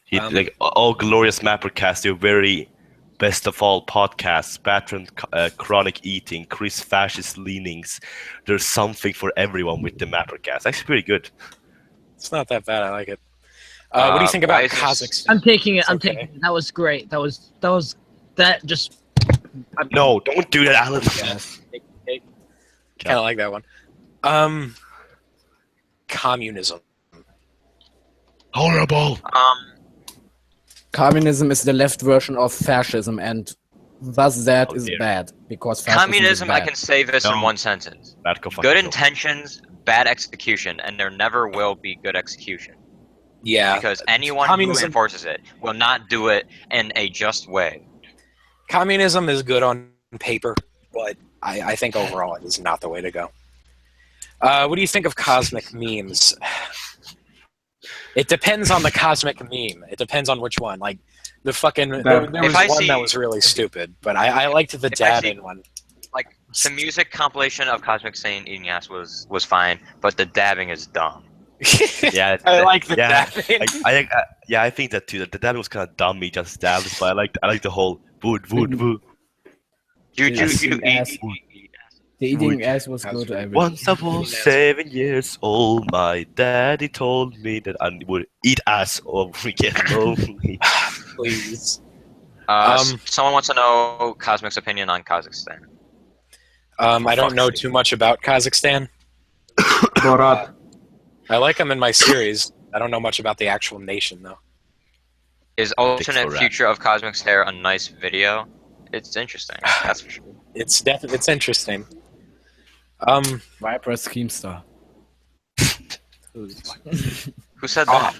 He like all glorious MapperCast, your very best of all podcasts, Patron chronic eating, Chris fascist leanings. There's something for everyone with the MapperCast. Actually, pretty good. It's not that bad. I like it. What do you think about Kazakhstan? I'm taking it. I'm Okay. taking it. That was great. That just. No, don't do that, Alan. Kind of like that one. Communism. Horrible. Communism is the left version of fascism, and thus that Oh, is dear. bad because fascism Communism, is I bad. can say this in No. one sentence. That go fucking Good go. intentions, bad execution, and there never will be good execution. Yeah, Because anyone communism- who enforces it will not do it in a just way. communism is good on paper, but I think overall it is not the way to go. What do you think of cosmic memes? It depends on the cosmic meme. It depends on which one. Like the fucking there was If I one see- that was really stupid, but I liked the If I see- dabbing one. Like the music compilation of Cosmic Saiyan eating ass was fine, but the dabbing is dumb. Yeah, I like the yeah, dabbing. I think that too. The dad was kind of dumb. He just dabbed, but I like the whole wood. You Yes, eat ass. The eating ass was good. I will- Once I was 7 years old, my daddy told me that I would eat ass or we get lonely. Please. Someone wants to know Cosmic's opinion on Kazakhstan. I don't know too much about Kazakhstan. Borat. I like them in my series. I don't know much about the actual nation though. Is alternate Borat. future of Cosmic's hair a nice video? It's interesting. That's for sure. It's interesting. Viper Schemestar. Who said that?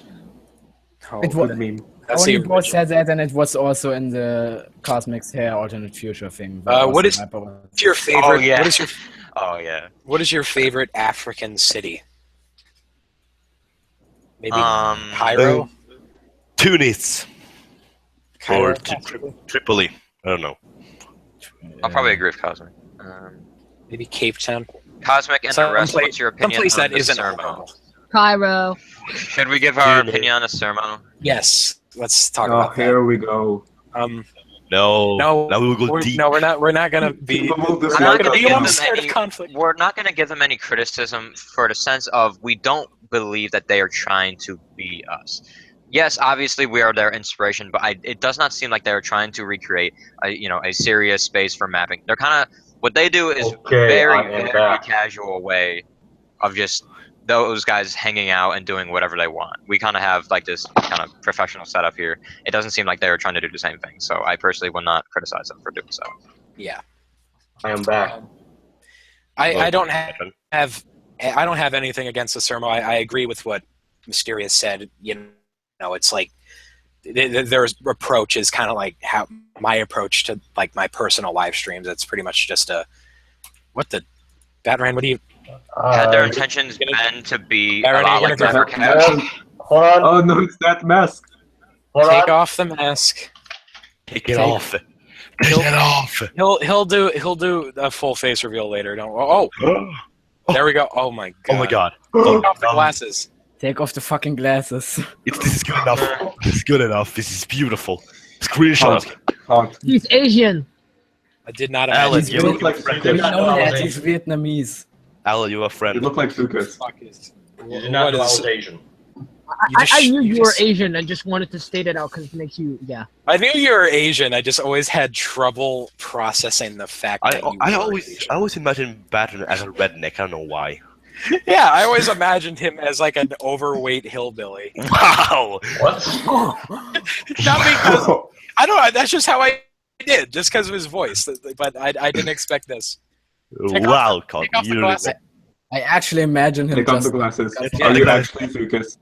It was, Good meme. That's only the both original. said that, and it was also in the Cosmic's Hair alternate future thing. What is- What's your favorite? Oh, yeah. Oh yeah. What is your favorite African city? Maybe Um, Cairo. Tunis Cairo. or Tripoli. I don't know. I'll probably agree with Cosmic. Maybe Cape Town. Cosmic and the rest. What's your opinion Someplace on that the isn't sermo? horrible. Cairo. Should we give our Dude. opinion on the sermo? Yes. let's talk Oh, about that. here we go. No. No, Now we will go deep. no, we're not gonna be. People will I'm dislike not We're gonna gonna us be give now. on them scared of any. conflict. We're not gonna give them any criticism for the sense of we don't believe that they are trying to be us. Yes, obviously we are their inspiration, but it does not seem like they're trying to recreate a serious space for mapping. They're kind of what they do is Okay, I very am very back. casual way of just those guys hanging out and doing whatever they want. We kind of have like this kind of professional setup here. It doesn't seem like they're trying to do the same thing. So I personally will not criticize them for doing so. Yeah. I am back. I don't have anything against the sermo. I agree with what Mysterious said. You know, it's like their approach is kind of like how my approach to like my personal live streams. It's pretty much just what the Batman. What do you? Had their intentions been to be a Aaron, lot you're like gonna MapperCast? Hold on. Oh no, it's that mask. Hold Take on. off the mask. Take it off. Take it off. He'll do a full face reveal later. Don't. Oh, there we go. Oh my god. Oh my god. Take off the glasses. Take off the fucking glasses. This is good enough. This is good enough. This is beautiful. Screenshot. Hot. He's Asian. I did not Alan, imagine. you look look like like Sukas. We know that he's Vietnamese. Alan, you are a You friend. look like Sukas. Fuck is- You did not what know I is- was Asian. I knew you were just- Asian. I just wanted to state it out because it makes you, yeah. I knew you were Asian. I just always had trouble processing the fact that you I were always Asian. imagine Batman as a redneck. I don't know why. Yeah, I always imagined him as like an overweight hillbilly. Wow. What? Not because I don't know. That's just how I did, just because of his voice. But I didn't expect this. Take off Wildcard. take off the You- glasses. I actually imagine him Take off just the glasses. Yeah, Are the you glasses. actually Sukas?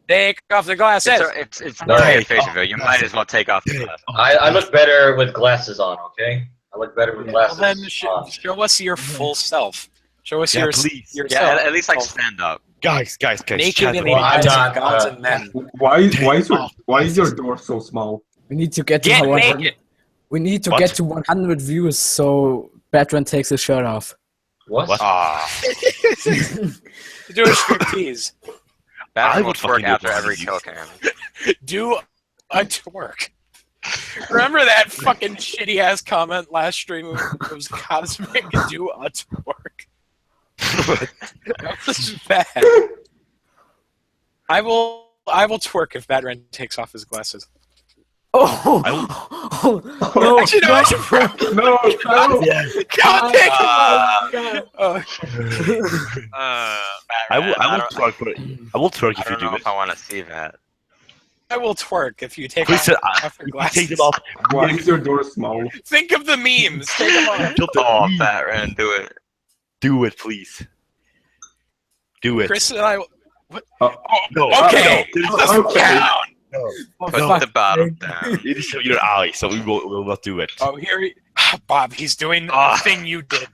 Take off the glasses. It's No, not hey, a face reveal. You might as well take off the glasses. I look better with glasses on, okay? I look better with Well, glasses then on. show us your full self. Show us Yeah, your please. yourself. Yeah, at least like stand up. Guys. Naked chat in with the Well, I'm eyes not, of gods and men. Why is off your door so small? We need to get to Get 100. naked. We need to What? get to 100 views so Batman takes his shirt off. What? What? Ah, Do a striptease. Batman I will would twerk fucking after do every these. kill cam. Do a twerk. Remember that fucking shitty ass comment last stream? It was Cosmic. Do a twerk. That was bad. I will twerk if Batman takes off his glasses. Oh! No, Actually, no, I should no, no. God, take him off. I will twerk for it. I will twerk I if you don't do know it. if I want to see that. I will twerk if you take Please, off your if you glasses. take them off. Why is your door small? Think of the memes. Take them off. Kill the Oh, meme. Batman, do it. Do it, please. Do it. Chris and I. What? Oh. No. Okay. No. Doesn't Okay. count. Put fuck. the bottom down. You need to show your eyes, so we will not do it. Oh, Bob, he's doing the Ah. thing you did.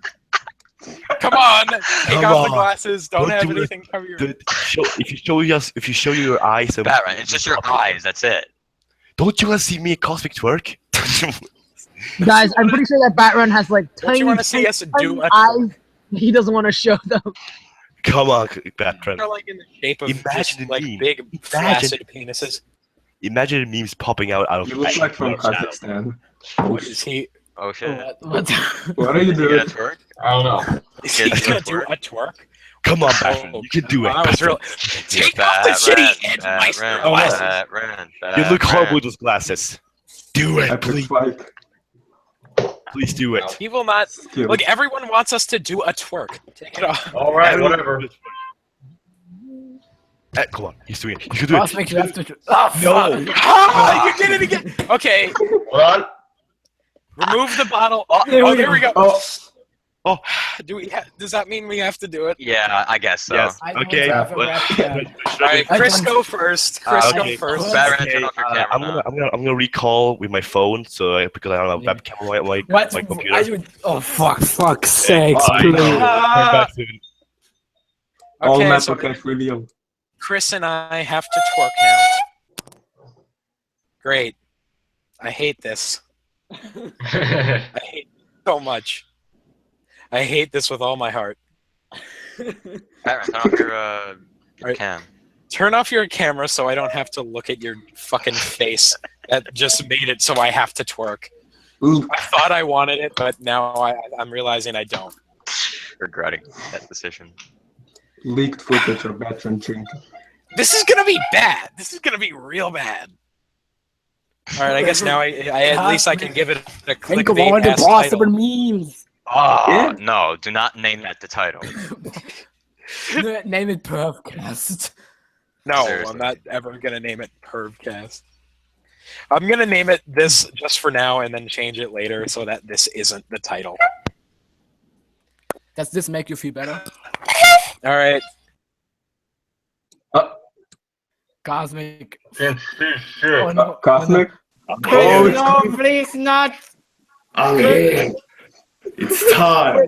Come on, take Come off the on. glasses. Don't Don't have do it. anything cover your. If you show your eyes, then Batman, it's just your eyes. That's it. Don't you want to see me cosmic twerk? Guys, I'm pretty sure that Batrun has like Don't tiny, you want to see us tiny do a eyes. He doesn't want to show them. Come on, Batman. They're like in the shape of Imagine just the like meme. big Imagine- flaccid penises. Imagine memes popping out of You look like from Batman's channel. Kazakhstan. What is he? Oh shit. What? What are you You doing? gonna twerk? I don't know. Is he Yeah, gonna do do a a twerk? Come on, Batman. Oh, You can do it. I was Batman. real. Take off the shitty Edmeister glasses. You look horrible with those glasses. Do it, Epic please. spike. Please do it. He will not. Skill. Look, everyone wants us to do a twerk. Take it off. All right, whatever. Come on, he's doing it. You can do it. Cosmic left to. Oh, No. fuck. Ah, you did it again. Okay, Hold on. remove the bottle. Oh, There we there we go. Oh, Do we? Does that mean we have to do it? Yeah, I guess so. Yes. I don't Okay. have a but- rap cam. All right, I Chris, don't- go first. Chris, Okay. go first. Batman, Okay, turn off your camera I'm gonna recall with my phone, because I don't have a Yeah. webcam on my What? computer. Are you? Oh, fuck's sakes, Bye. please. Turn back soon. all Okay, so MapperCast reveal. Chris and I have to twerk now. Great. I hate this. I hate it so much. I hate this with all my heart. Batman, turn off your Right. cam. Turn off your camera so I don't have to look at your fucking face. That just made it so I have to twerk. Ooh. I thought I wanted it, but now I'm realizing I don't. Regretting that decision. Leaked footage of veteran drinking. This is gonna be bad. This is gonna be real bad. All right, I guess now I at least I can give it a Think of all the clickbait possible title. memes. Oh, Yeah. no, do not name that the title. Name it Pervcast. No, Seriously. I'm not ever gonna name it Pervcast. I'm gonna name it this just for now, and then change it later so that this isn't the title. Does this make you feel better? All right. Cosmic. Since Oh, no. Cosmic? Chris, no, please not. Okay. It's time.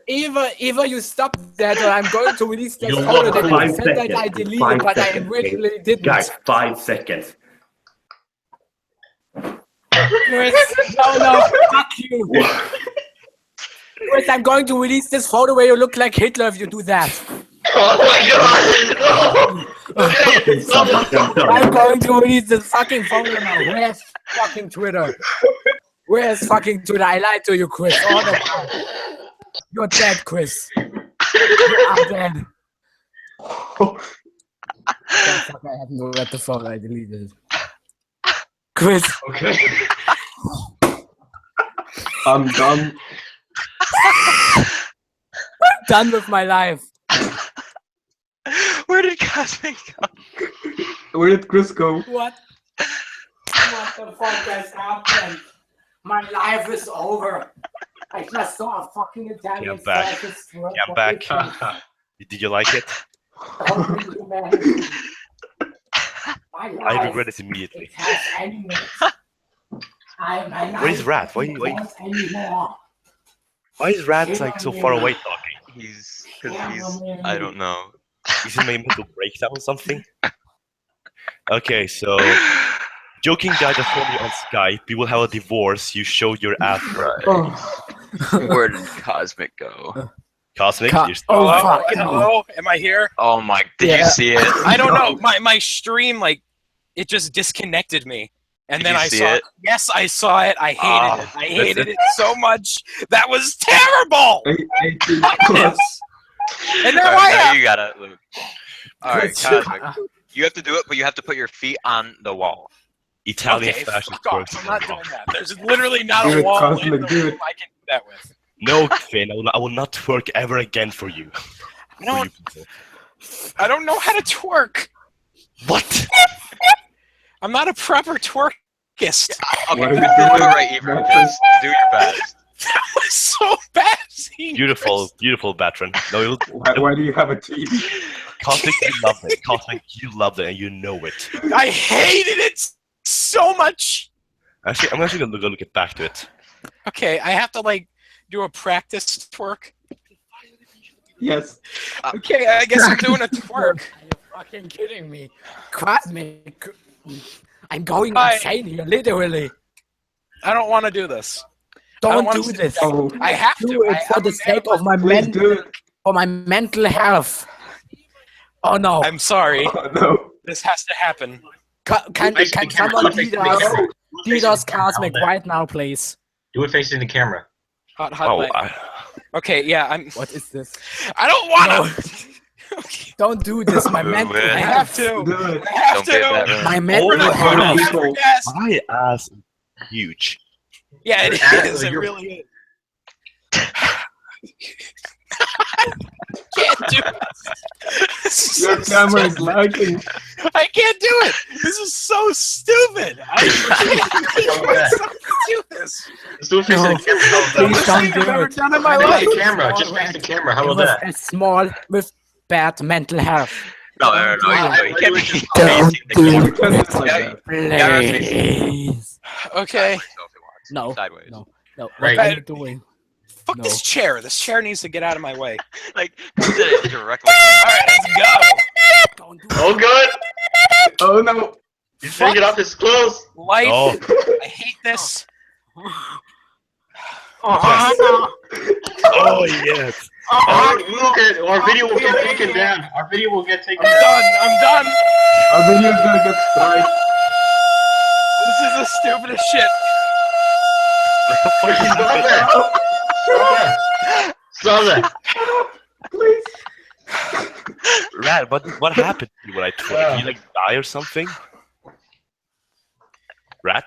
Either you stop that or I'm going to release this You photo look that you 5 said that seconds. I deleted, 5 but I seconds, okay? originally didn't. Guys, 5 seconds. Chris, no, fuck you. Chris, I'm going to release this photo where you look like Hitler if you do that. Oh my god! I'm going to release this fucking photo now. Where's fucking Twitter? Where's fucking Twitter? I lied to you, Chris. All the time. You're dead, Chris. You are dead. Oh, fuck, I haven't read the photo. I deleted it. Chris. Okay. I'm done. I'm done with my life. Where did Cosmic go? Where did Chris go? What? What the fuck has happened? My life is over. I just saw a fucking Italian I'm back. fascist Yeah, I'm back. Did you like it? I regret it immediately. Where is Rat? Why is Rat like so far away talking? He's I don't know. Is he maybe mental breakdown or something? Okay, so joking guy that told me on Skype, we will have a divorce. You showed your ass. Right. Oh. Where did Cosmic go? Cosmic, you're still Oh, Hello? fuck. Hello? Am I here? Oh my! Did Yeah. you see it? I don't know. My stream, like, it just disconnected me. And Did then you I see saw it? Yes, I saw it. I hated Oh, it. I hated it so much. That was terrible! 18 Fuck plus. this. And now Alright, I now have... you gotta. All right, Cosmic. You have to do it, but you have to put your feet on the wall. Italian Okay, fashion fuck off. works. I'm not doing that. There's literally not Do a it, wall in Cosmic, the do room it. I can do that with. No, Finn, I will not twerk ever again for you. I don't know how to twerk. What? I'm not a proper twerkist. Okay, What do are you it doing? right, Ebro. Just do your best. That was so bad. Beautiful, beautiful veteran. No, Why do you have a TV? Cosmic, you love it. Cosmic, you love it, and you know it. I hated it so much. Actually, I'm actually gonna go look it back to it. Okay, I have to like do a practice twerk. Yes. Okay, I guess I'm doing a twerk. Are you fucking kidding me? Cosmic. I'm going Hi. insane here, literally. I don't want to do this. I don't Don't wanna do sit this. Oh, I have to. Do it for I'm the a sake man of my please do it. mental health. Oh no! I'm sorry. Oh, no. This has to happen. Can someone lead us Cosmic right now, please? Do it facing the camera. Hot Oh, light. Okay, yeah, I'm. What is this? I don't want to. Okay, Don't do this. My mental it. I have health. to. Do it. I have Don't be a bad to. man. My Oh, mental no, health. no. People. Yes. my ass is huge. Yeah, it Your is. It ass- really is. Can't do this. Your camera is lagging. I can't do it. This is so stupid. I can't do this. Let's do it facing No. the camera. How Please about don't I've do ever it. done in my that? life. Face the camera. Just face the camera. How about With that? a small with bad mental health. No, you can't be Don't facing the do camera. You can't do it like Yeah, that. Please. Okay. No. Sideways. No. No. Right. What are you doing? Fuck No. this chair. This chair needs to get out of my way. Like, put it directly. All right, let's go. Don't do Oh, good. Oh, no. He's taking off his clothes. Life. Oh, I hate this. Oh yes. Our video will get taken down. Our video will get taken down. I'm done. Our video's gonna get striked. This is the stupidest shit. Stop that. Rat, what happened to you when I twerked? You like die or something? Rat?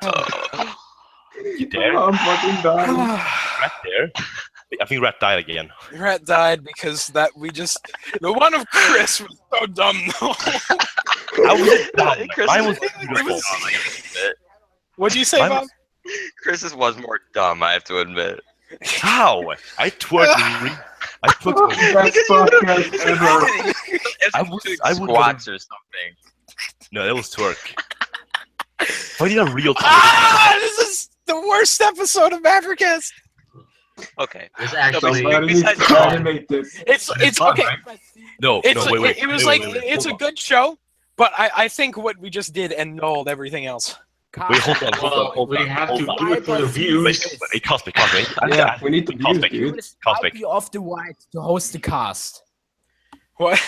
You there? I'm fucking dying. Rat there? I think Rat died again. Rat died because the one of Chris was so dumb though. How was it dumb? Mine was beautiful. What'd you say, Bob? Chris's was more dumb, I have to admit. How? I twerked. I twerked. Best podcast ever. I would squats or something. No, that was twerk. Why did a real twerk? This is the worst episode of MapperCast. Okay. It's actually. Animate this. It's okay. No, Wait. It was it's a good show, but I think what we just did annulled everything else. Wait, hold on. We have to do it for the views. Wait, Cosmic. Yeah, we need to views, Cosmic. dude. Cosmic. Be off the white to host the cast. What?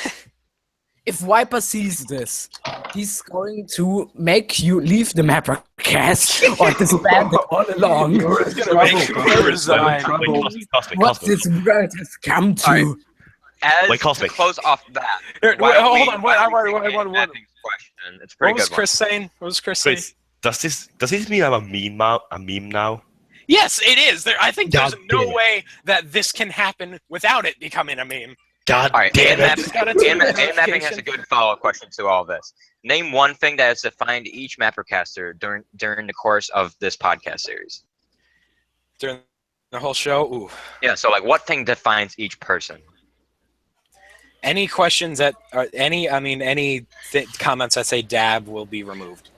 If Viper sees this, he's going to make you leave the MapperCast or disband it all along. You're in trouble. What this world has come to. Right. As Wait, Cosmic. to close off that. Here, why don't hold we- on. why don't we Wait, bring in one. Epping's question? It's a pretty What was good Chris saying? What was Chris saying? Wait, does this mean I'm a meme now? Yes, it is. I think there's God no damn it. way that this can happen without it becoming a meme. God All right, damn and it. Mapping has a good follow-up question to all this. Name one thing that has defined each MapperCaster during the course of this podcast series. During the whole show? Ooh. Yeah, so like what thing defines each person? Any questions that are any comments that say dab will be removed.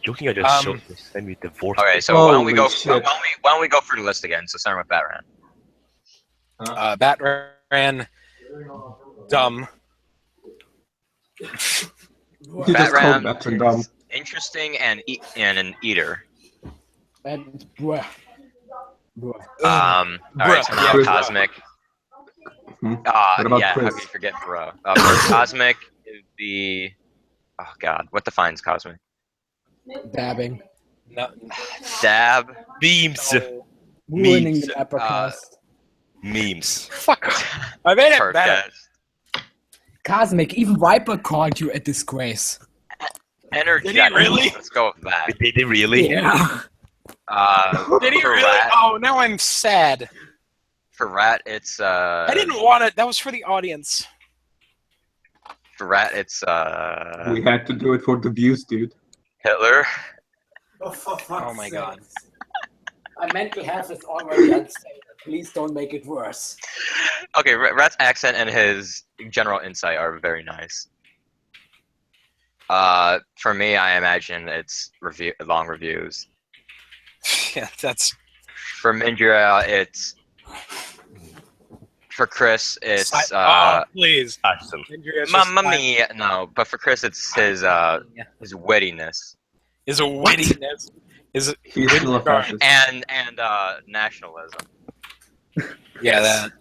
Joking, I just showed you. Send me divorce. Okay, so why don't we go? Holy Why shit. don't we go through the list again? So starting with Batran. Batran, dumb. You just called that and dumb. Interesting and an eater. And bruh. All right, so now Bruh. Cosmic. Hmm? What about Yeah, Chris? how could you forget Bro? For Cosmic, it would be. Oh God, what defines Cosmic? Dabbing. No, Dab. Memes. Ruining Memes. the MapperCast. Memes. fuck off. I made it better. Perfect. Cosmic, even Viper called you a disgrace. Energetic. Did he really? Let's go with that. Did they really? Yeah. Did he for really? Rat, Oh, now I'm sad. For Rat, it's I didn't want it. That was for the audience. For Rat, it's We had to do it for the views, dude. Hitler. Oh my god. My mental health is already unstable. Please don't make it worse. Okay, Rat's accent and his general insight are very nice. For me, I imagine it's long reviews. Yeah, that's. For Mindra, it's. For Chris, it's. Please. Awesome. Mamma mia! No, but for Chris, it's his wittiness Is a wittiness. Is He's still a fascist. and nationalism. yeah, that.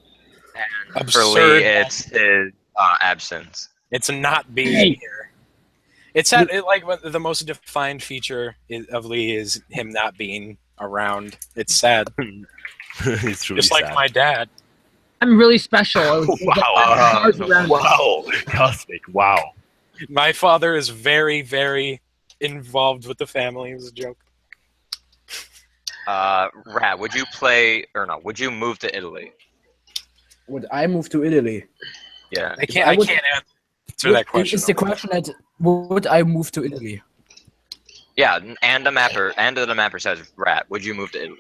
And for Absurd. Lee, it's his absence. It's not being here. It's like the most defined feature of Lee is him not being around. It's sad. It's really Just like sad. my dad. I'm really special. Wow, Cosmic, wow. My father is very, very involved with the family. It was a joke. Rat, would you play or no? Would you move to Italy? Would I move to Italy? Yeah. I can't answer that question. Is the question that would I move to Italy? Yeah, and the mapper says Rat. Would you move to Italy?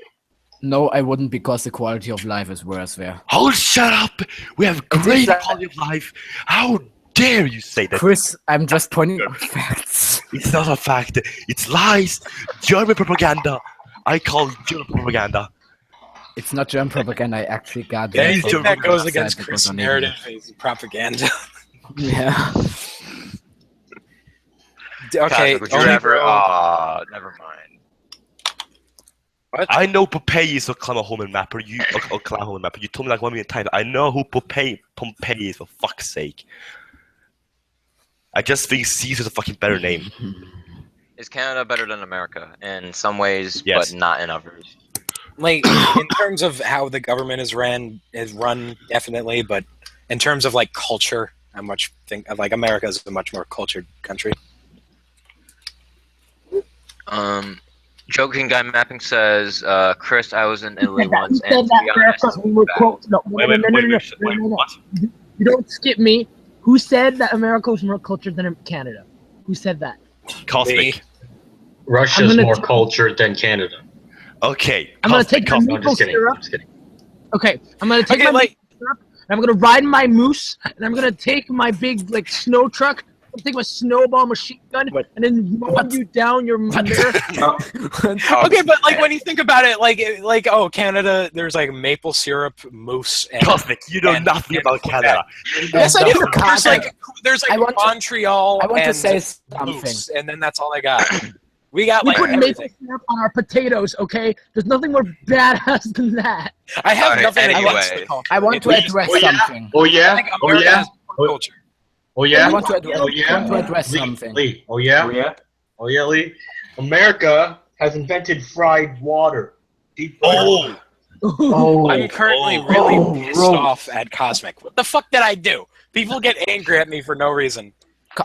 No, I wouldn't because the quality of life is worse there. Oh, shut up! We have great quality of life. How dare you say that? Chris, I'm just pointing out facts. It's not a fact. It's lies. German propaganda. I call it German propaganda. It's not German propaganda. I actually got Yeah, the you think that information goes that against said it Chris' was on narrative internet. is propaganda. Yeah. Okay. Cosmic, would you ever? Never mind. What? I know Pompeii is Oklahoma Mapper. Oklahoma Mapper. You told me like 1 million times. I know who Pompeii is, for fuck's sake. I just think Caesar's a fucking better name. Is Canada better than America in some ways, Yes. but not in others? Like in terms of how the government is run, definitely, but in terms of like culture, I think like America is a much more cultured country. Joking Guy Mapping says, Chris, I was in Italy once, Who said and to that be honest, America's more cultured? No, What? You don't skip me. Who said that America was more cultured than Canada? Who said that? Cosmic. Russia's more cultured than Canada. Okay. I'm gonna take my No, I'm maple just kidding. syrup. I'm just kidding. Okay, I'm gonna take Okay, my like- maple syrup, and I'm gonna ride my moose, and I'm gonna take my big like snow truck. I'm gonna take my snowball machine gun, and then mow you down your mirror. Okay, but like when you think about it, like oh, Canada, there's like maple syrup, moose, and Cosmic, you know and- nothing and about Canada. Yes, I do. There's I like want to- Montreal. I want to and say something. moose, and then that's all I got. We got We like put maple everything. syrup on our potatoes. Okay, there's nothing more badass than that. I have Alright, nothing anyway. against the culture. I want to address Oh, yeah? something. Oh I yeah. think Oh America yeah. has more culture. Oh yeah. I want to address, Oh yeah. want to address Lee, something. Lee. Oh yeah. Oh yeah. Oh yeah, Lee. America has invented fried water. Deep fried water. Oh. I'm currently Oh. really Oh, pissed Rose. off at Cosmic. What the fuck did I do? People get angry at me for no reason.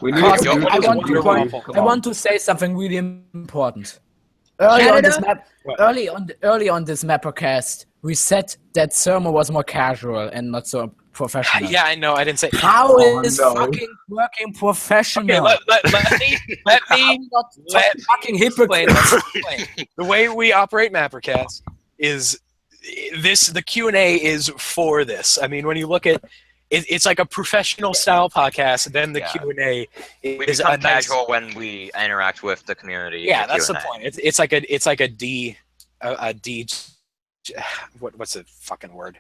We need Cosmic, to do I this want to with point- you. I want to say something really important. Early on this MapperCast, we said that Sermo was more casual and not so professional. Yeah, I know. I didn't say. How Oh, is no. fucking working professional? Okay, let me fucking hypocrite. let's explain. The way we operate MapperCast is the Q&A is for this. I mean, when you look at it's like a professional style podcast, and then the Yeah. Q&A We is become a nice. casual when we interact with the community. Yeah, in that's the Q&A. point. It's like a D. What's the fucking word?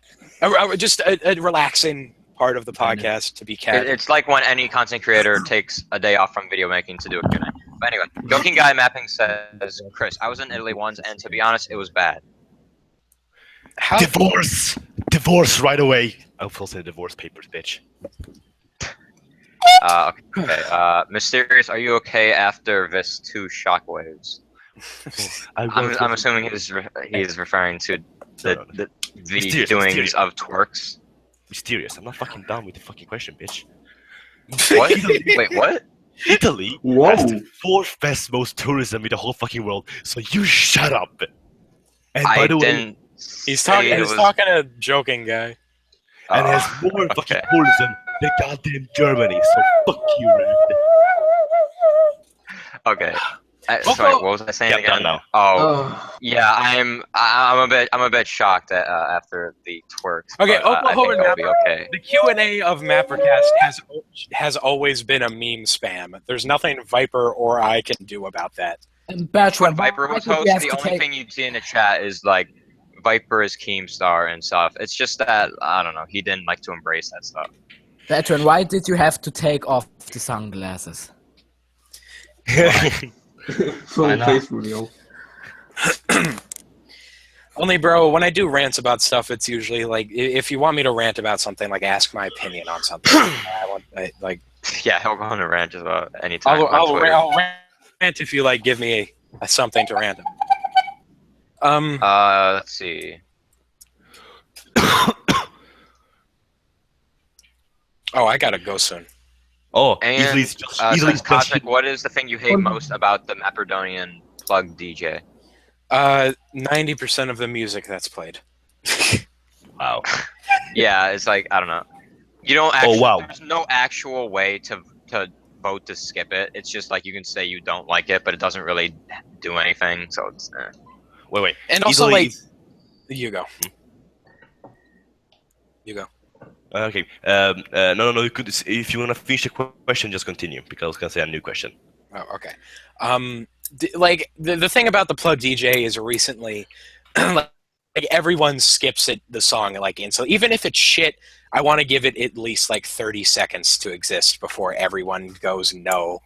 Just a relaxing part of the podcast to be casual. It's like when any content creator takes a day off from video making to do a Q&A. But anyway, Joking Guy Mapping says, Chris, I was in Italy once, and to be honest, it was bad. How Divorce right away. I'll fill in the divorce papers, bitch. Okay. Mysterious, are you okay after this 2 shockwaves? I'm assuming he's referring to the Mysterious, doings mysterious. of twerks. Mysterious. I'm not fucking done with the fucking question, bitch. What? Wait, what? Italy Whoa. has the 4th best most tourism in the whole fucking world, so you shut up. And by I the way, didn't. he's say talking. it He's was- talking a joking guy. and Oh, has more fucking okay. tourism than goddamn Germany, so fuck you, Red. Okay. Sorry, what was I saying Yeah, again? no. Oh, yeah. I'm a bit shocked after the twerks. Okay, but, I Oklahoma think I'll be Mapper. okay. The Q&A of MapperCast has always been a meme spam. There's nothing Viper or I can do about that. And When Bertrand, Viper why was did we host, have the to only take- thing you'd see in the chat is like Viper is Keemstar and stuff. It's just that I don't know. He didn't like to embrace that stuff. Bertrand, why did you have to take off the sunglasses? Full Why not? face reveal. Only, bro, when I do rants about stuff, it's usually like, if you want me to rant about something, like ask my opinion on something. Yeah, he'll go on a rant just about any time. I'll rant if you like give me something to rant about. Let's see. Oh, I gotta go soon. Oh, And easily, says Cosmic, what is the thing you hate most about the Mapperdonian plug DJ? 90% of the music that's played. wow. Yeah, it's like I don't know. You don't actually. wow. There's no actual way to vote to skip it. It's just like you can say you don't like it, but it doesn't really do anything. So it's. Wait. And also, Easily- like, you go. You go. Okay. No. You could, if you want to finish the question, just continue because I was gonna say a new question. Oh, okay. Like the thing about the plug DJ is recently, like everyone skips it the song like instantly. Even if it's shit, I want to give it at least like 30 seconds to exist before everyone goes no.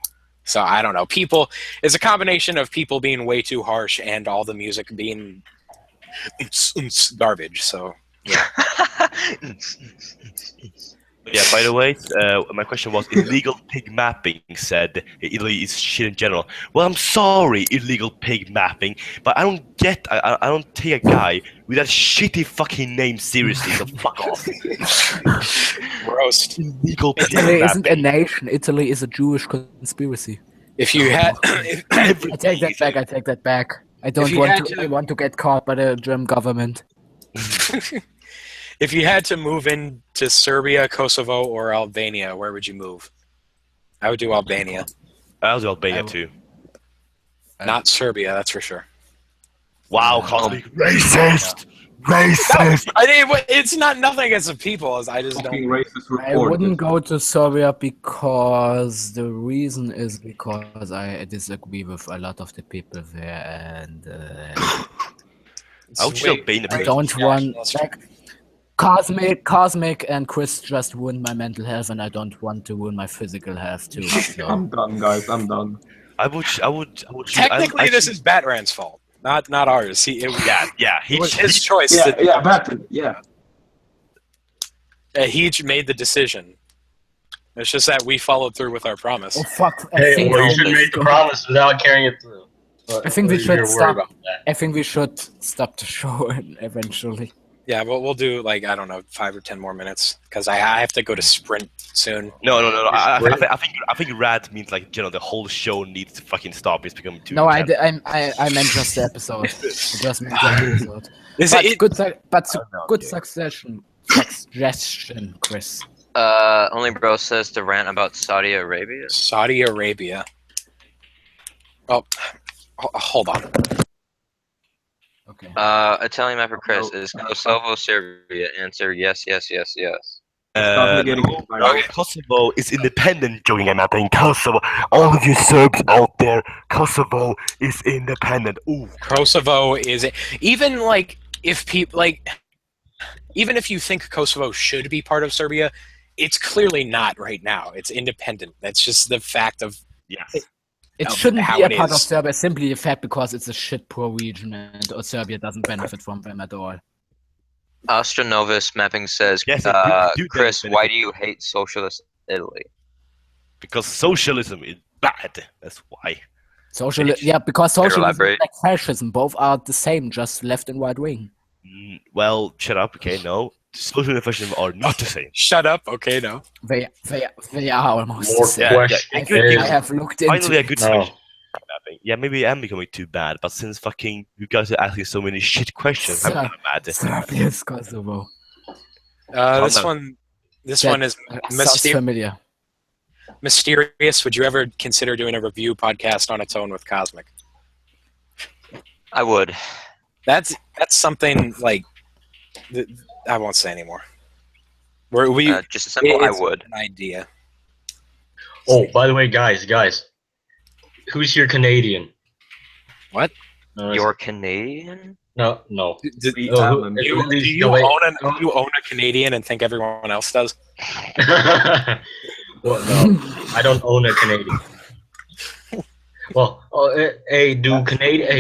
So I don't know. People, it's a combination of people being way too harsh and all the music being garbage. So Yeah, by the way, my question was illegal pig mapping said Italy is shit in general. Well, I'm sorry, illegal pig mapping, but I don't get, I don't take a guy with that shitty fucking name seriously, so fuck off. roast. Illegal pig Italy isn't a mapping. nation. Italy is a Jewish conspiracy. If you had, I take that back. I take that back. I don't you want had to. to- I want to get caught by the German government. if you had to move into Serbia, Kosovo, or Albania, where would you move? I would do Albania, I was Albania too. not Serbia. That's for sure. Wow, Cosmic racist! Racist! I mean, it's not nothing against the people. I just Fucking don't. racist I report. wouldn't go to Serbia because the reason is because I disagree with a lot of the people there, and I would still Albania. I don't want like Cosmic and Chris just ruined my mental health, and I don't want to ruin my physical health too. So. I'm done, guys. I'm done. I would. Technically, this is Batran's fault, not ours. Yeah. It was his choice. Batman. Yeah. He made the decision. It's just that we followed through with our promise. Oh fuck! Hey, or you should make the promise without carrying it through. But I think we you're should worried stop. about that. I think we should stop the show eventually. Yeah, but we'll do like I don't know 5 or 10 more minutes because I have to go to sprint soon. No. I think rad means like the whole show needs to fucking stop. It's becoming too. No, I intense. meant just the episode. I just meant the episode. Is But it? good suggestion, Chris. Only bro says to rant about Saudi Arabia. Saudi Arabia. Oh, hold on. Okay. Italian mapper Chris is Kosovo, Serbia. Answer yes. Kosovo is independent, Joey and Mapping. Kosovo, all of you Serbs out there, Kosovo is independent. Ooh. Kosovo is even like if people like even if you think Kosovo should be part of Serbia, it's clearly not right now. It's independent. That's just the fact of Yes. It of shouldn't how be a it part of is. Serbia simply the fact because it's a shit poor region and Serbia doesn't benefit from them at all. Astronovis mapping says, Yes, you Chris, benefit. why do you hate socialist Italy? Because socialism is bad. That's why. Because socialism elaborate? is like fascism. Both are the same, just left and right wing. Well, shut up. Okay, no. Social and fascism are not the same. shut up. Okay, no. They are almost More the same. questions. I have looked into Finally, a good No. solution. Yeah, maybe I am becoming too bad, but since fucking you guys are asking so many shit questions, I'm kind of mad. Serbia's Kosovo. This on. one is Sounds familiar. mysterious. Would you ever consider doing a review podcast on its own with Cosmic? I would. That's something like I won't say anymore. Just a simple I it's would. an idea. Oh, by the way, guys, who's your Canadian? What? You're Canadian? No. Do Oh, you own a Canadian and think everyone else does? Well, no, I don't own a Canadian. Well,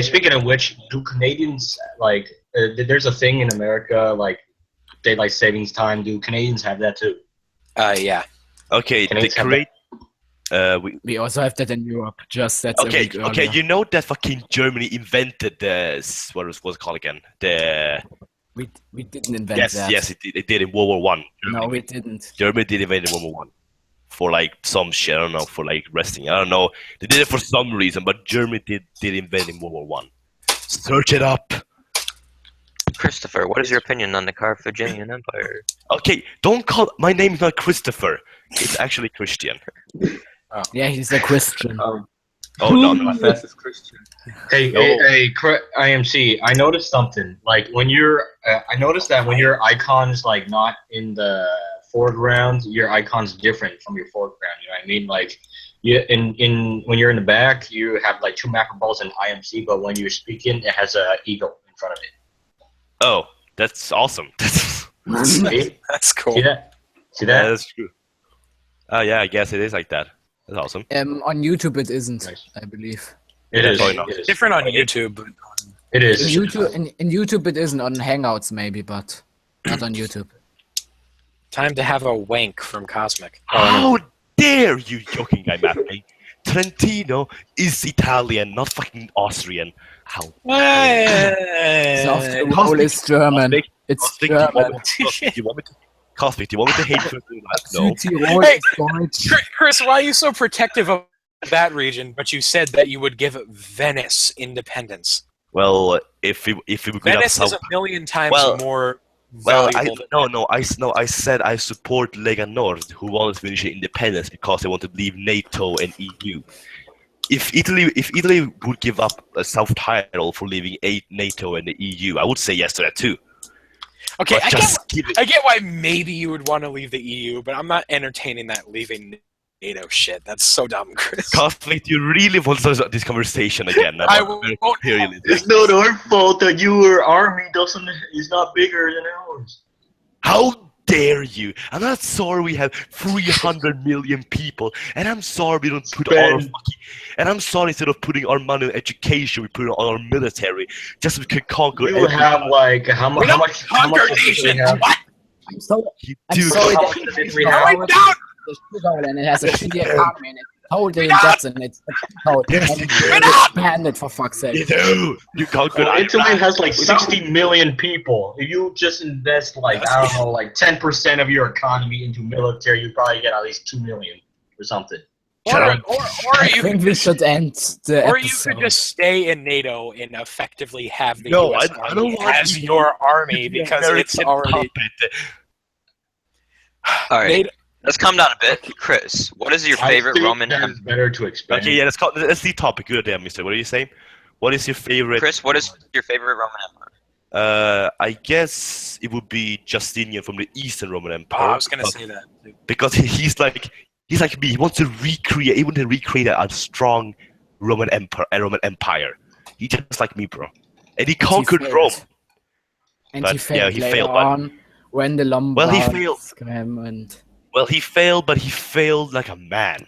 speaking of which, do Canadians like? There's a thing in America like daylight savings time. Do Canadians have that too? Yeah. Okay, the Canadians have great. We also have that in Europe. Just that's a week Okay, earlier. you know that fucking Germany invented what's it called again? We didn't invent that. Yes, it did in World War One. No, we didn't. Germany did invent in World War One for like some shit. I don't know, for like resting. I don't know. They did it for some reason, but Germany did invent in World War One. Search it up. Christopher, what is your opinion on the Carthaginian Empire? Okay, don't call. My name is not Christopher. It's actually Christian. Yeah, he's a Christian. Oh no, Fast as Christian. Hey, IMC. I noticed something. Like when I noticed that when your icon's like not in the foreground, your icon's different from your foreground. You know what I mean? Like, when you're in the back, you have like 2 macro balls and IMC, but when you're speaking, it has an eagle in front of it. Oh, that's awesome. See? That's cool. See that? Yeah, that's true. Oh yeah, I guess it is like that. That's awesome. On YouTube, it isn't. Nice. I believe. It is. Probably not. It is. Different on YouTube, but It In is. YouTube, in YouTube it isn't. On Hangouts maybe, but not on YouTube. Time to have a wank from Cosmic. How dare you, joking guy mapping? Trentino is Italian, not fucking Austrian. How? Soft roll is German. It's Cosmic, German. do you want me to? Cosmic, do you want me to hate for doing that? No. Südtirol Hey, is Deutsch. Chris, why are you so protective of that region? But you said that you would give Venice independence. Well, if we could have Venice is South. a million times Well- more Well, valuable. I said I support Lega Nord, who wants Finnish independence because they want to leave NATO and EU. If Italy would give up a South Tyrol for leaving NATO and the EU, I would say yes to that too. Okay, But I get why maybe you would want to leave the EU, but I'm not entertaining that leaving NATO shit. That's so dumb, Chris. Cosmic, you really want to start this conversation again? I about won't. imperialism. It's not our fault that your army is not bigger than ours. How dare you? I'm not sorry we have 300 million people, and I'm sorry we don't put all our fucking. And I'm sorry instead of putting our money in education, we put it on our military, just so we can conquer. You have like how much? How much? How much Conquer does Italy nations. have? What? I'm sorry. You I'm do. sorry How that much does Italy it's have? Going down. the sugar and it has a shitty economy and it's totally in debt and it's totally Yes, and you it's do. expanded for fuck's sake. You do. You conquer. Well, Italy Iran. has like 60 million people. If you just invest like I don't know, like 10% of your economy into military, you probably get at least 2 million or something. Or I you think could we just, should end the or you episode. could just stay in NATO and effectively have the No, US I don't Army want as you- your army because it's American already. puppet. All right, NATO, let's calm down a bit. Chris, what is your favorite I think Roman that Empire? is better to expand. Okay, yeah, that's the topic. Good idea, Mister. What are you saying? What is your favorite? Chris, what is your favorite Roman Empire? I guess it would be Justinian from the Eastern Roman oh, Empire. I was gonna say that. Because he's like me. He wants to recreate. He wants to recreate a strong Roman Empire. He's just like me, bro. And he conquered failed. Rome. And But, he failed yeah, he later failed, but- on when the Lombards failed. came and Well, he failed, but he failed like a man.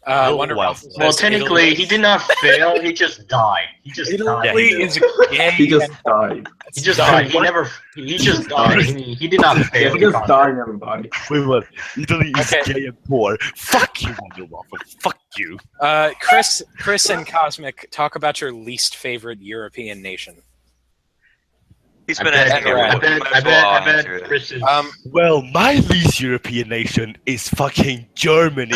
Wonder wow. Ralph Well, says technically, Italy- he did not fail. He just died. He just died. Italy is gay. He just and- died. He just died. He never. He just died. He did not Yeah, fail. he just died, everybody. Wait, what? Italy is Okay. gay and poor. Fuck you, Wonder Waffle. Fuck you. Chris and Cosmic, talk about your least favorite European nation. He's I been bet. asking I everyone. bet. Might I as well bet. I answer bet. it. Chris is. Well, my least European nation is fucking Germany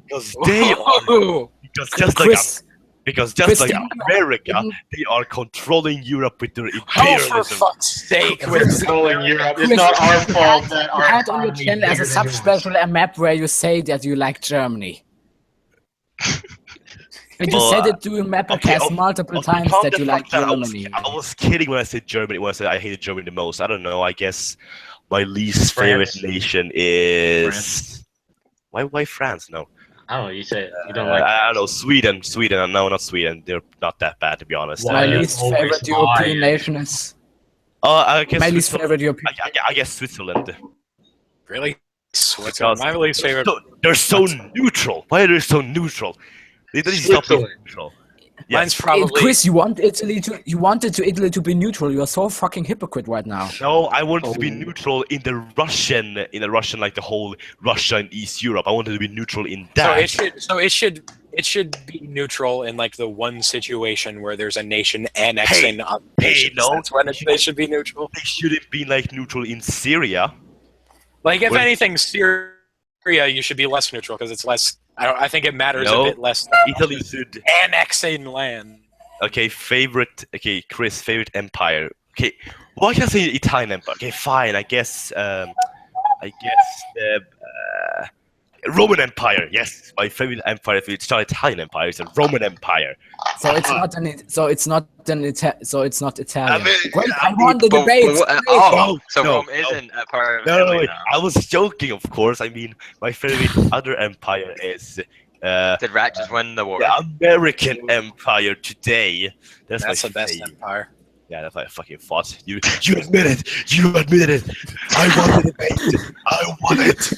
because they are because just like Chris, Chris, like didn't you- America, didn't- they are controlling Europe with their Oh, for imperialism. fuck's sake! We're controlling Europe. It's not our fault that you our had on your economy channel as a is bigger than yours. subspecial a map where you say that you like Germany. And you Well, said it during MapperCast okay, multiple Okay, times calm that the you fuck like down. Germany. I was kidding when I said Germany. When I said I hated Germany the most. I don't know. I guess my least favorite France. nation is France. why France? No. I don't know. You said you don't like. I don't know. Sweden. No, not Sweden. They're not that bad, to be honest. Why? My Yeah, least always favorite lie. European nation is I guess my least Switzerland. favorite European. I guess Switzerland. Really? Switzerland. My least favorite. They're so neutral. Why are they so neutral? They don't stop being Switzerland. neutral. Mine's Yes. probably. Chris, you wanted Italy to be neutral. You are so fucking hypocrite right now. No, I wanted to be neutral in the Russian, like the whole Russia and East Europe. I wanted to be neutral in So that. it should be neutral in like the one situation where there's a nation annexing other hey, nations. no. That's when they should be neutral. They shouldn't be like neutral in Syria. Like if When- anything, Syria, you should be less neutral because it's less. I think it matters No. a bit less. Italy should. Annexing land. Okay, Chris, favorite empire. Okay, well, I can say Italian empire. Okay, fine. I guess the Roman Empire. Yes, my favorite empire. If it's not Italian empire, it's a Roman Empire. So it's not Italian. I mean, Great, I won the debate. Great. Oh, so no, Rome no. isn't a part of No, Italy wait, now. I was joking, of course. I mean, my favorite other empire is Did Rat just win the war? the American Empire today. That's That's my the best favorite. empire. Yeah, that's what I fucking thought. You admit it. You admitted it. I won the debate. I won it.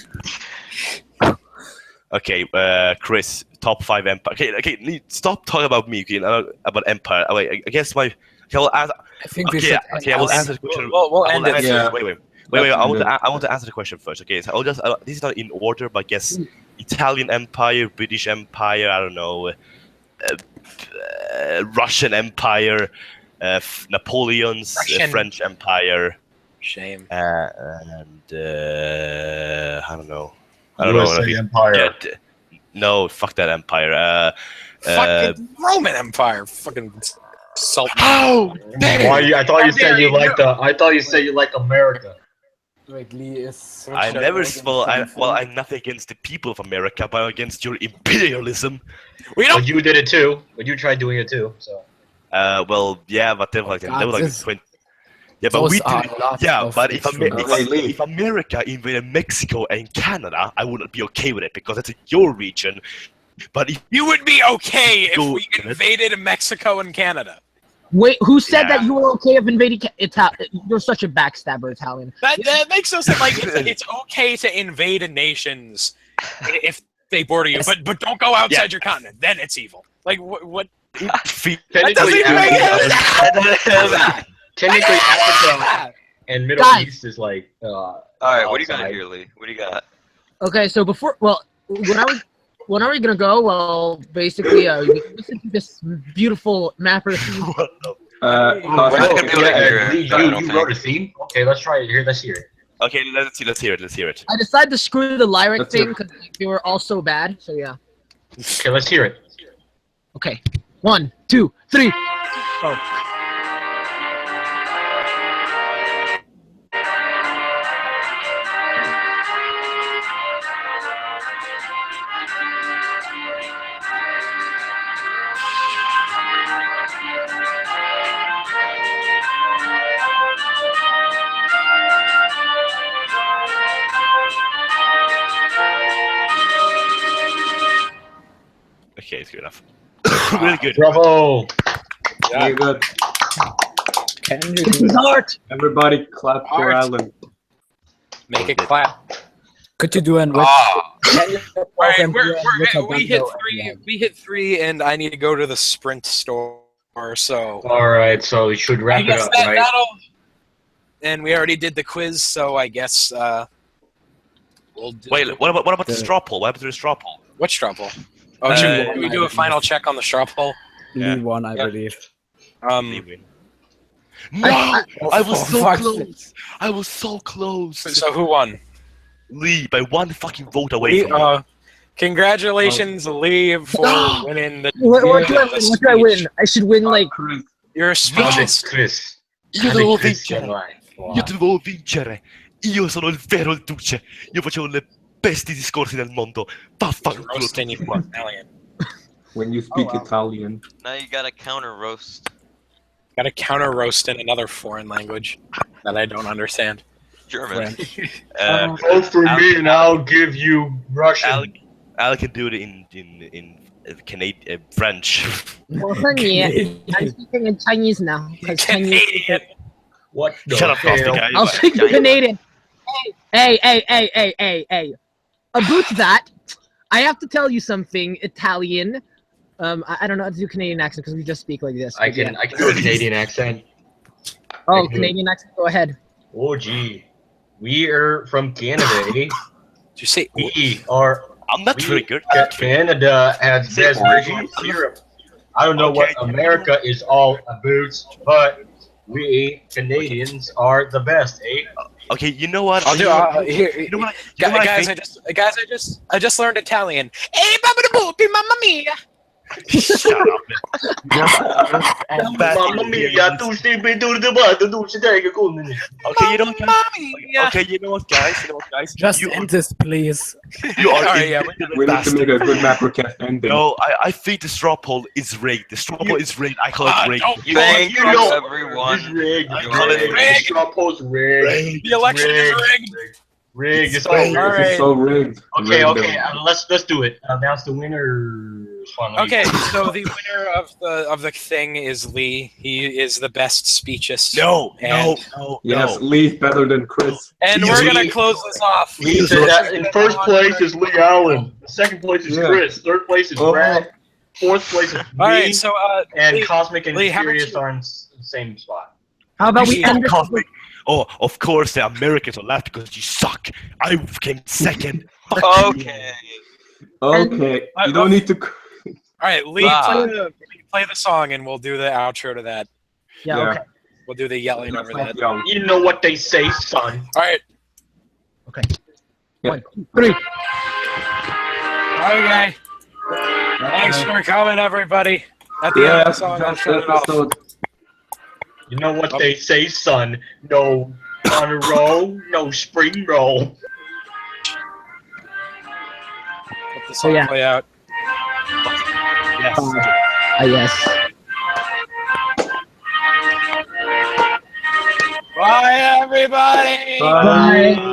Okay, Chris, top 5 empire. Okay, stop talking about me. Okay, about empire. I guess my. Okay, I think we should. I will answer the question. We'll end it. Yeah. Wait. I want to answer the question first. Okay, so this is not in order, but I guess Italian Empire, British Empire. I don't know, Russian Empire, Napoleon's French Empire. Shame. And I don't know. USA Empire. No, fuck that empire. Fucking Roman Empire. Fucking salt. Oh, Why? I thought you said you liked I thought you said you like America. Wait, Lee is. I never. I'm nothing against the people of America, but against your imperialism. We don't. But you did it too. But you tried doing it too. So. Well, yeah, but they were like 20. Yeah, but we did. Yeah, but if America invaded Mexico and Canada, I wouldn't be okay with it because that's your region. But if You would be okay if we invaded Mexico and Canada. Wait, who said that you were okay if invading You're such a backstabber, Italian. That makes no sense. Like it's okay to invade nations if they border you, but don't go outside your continent. Then it's evil. Like what? That doesn't even make sense. Technically, Africa and Middle East is like. All right, what do you got here, Lee? What do you got? Okay, so when are we gonna go? Well, basically, listen to this beautiful mapper. We're not gonna be able to hear it. You wrote a theme? Okay, let's try it here. Let's hear it. Okay, let's hear it. I decided to screw the lyric thing because they were all so bad. So yeah. Okay, let's hear it. Okay, 1, 2, 3. Oh. Okay, it's good enough. Really good. Bravo. Very good. This is art. Everybody clap for Art. Alan. Make it clap. Could you do an? Alright, we hit 3. We hit 3, and I need to go to the Sprint store. So. All right, so we should wrap it up, right? And we already did the quiz, so I guess we'll do. Wait, what about the straw poll? What happened to the straw poll? What straw poll? Oh, should we do a final check on the straw poll? Lee won, I believe. No! I was so close! I was so close! So who won? Lee, by 1 fucking vote away from me. Congratulations, Lee, for winning the. What do I win? I should win like. You're speechless. Chris. Io devo vincere. Io devo vincere. Io sono il vero il duce. Io facevo le besti discorsi del mondo. Vaffanculo tutti qua. When you speak Italian. Now you gotta counter roast. Gotta counter roast in another foreign language that I don't understand. German. Vote for me, and I'll give you Russian. Al can do it in Canadian French. Well, honey, I'm speaking in Chinese now. Canadian. What the Shut up, hell? Costa. I'll speak Canadian. Hey. About that, I have to tell you something, Italian. I don't know how to do Canadian accent because we just speak like this. I can do a Canadian accent. Oh, Canadian accent. Go ahead. Oh, gee. We are from Canada, eh? Did you say We are. I'm not very good. Canada has best regimes here. I don't know what America is all about, but we Canadians are the best, eh? Okay, you know what? I'll do here. You know what? Guys, I just learned Italian. Hey, mamma mia! Shut up. Mamma mia, tu stai per debato, tu ci dai che con me. Okay, you know what, guys? Okay, you know what, guys? Just end this, please. You are We need to make a good MapperCast ending. No, I think the straw poll is rigged. The straw poll is rigged. I call it rigged. Thank you, everyone. It's rigged. I call it rigged. Straw poll's rigged. The election is rigged. Rigged. It's all This rigged. is so rigged. Okay, Rigged. okay. Let's do it. Announce the winner. Okay, so the winner of the thing is Lee. He is the best speechist. No. Yes, Lee better than Chris. And He's we're gonna Lee. close this off. Lee said that in first place is Lee Allen. Second place is Yeah. Chris. Third place is Brad. Fourth place is me. All right, so and Lee, Cosmic and Lee, how about Mysterious you? are in the same spot. How about we end this? Cosmic. Oh, of course the Americans are left because you suck. I came second. Okay. Okay, you don't need to. all right, Lee, play the song, and we'll do the outro to that. Yeah, okay. We'll do the yelling over that. Young. You know what they say, son. All right. Okay. Yeah. 1, 2, 3. Okay. Thanks for coming, everybody. At the end of the song, I'll shut it off. episode. You know what they say, son. No on a roll, no spring roll. Let the song yeah. play out. Yes. Yes. Bye, everybody. Bye.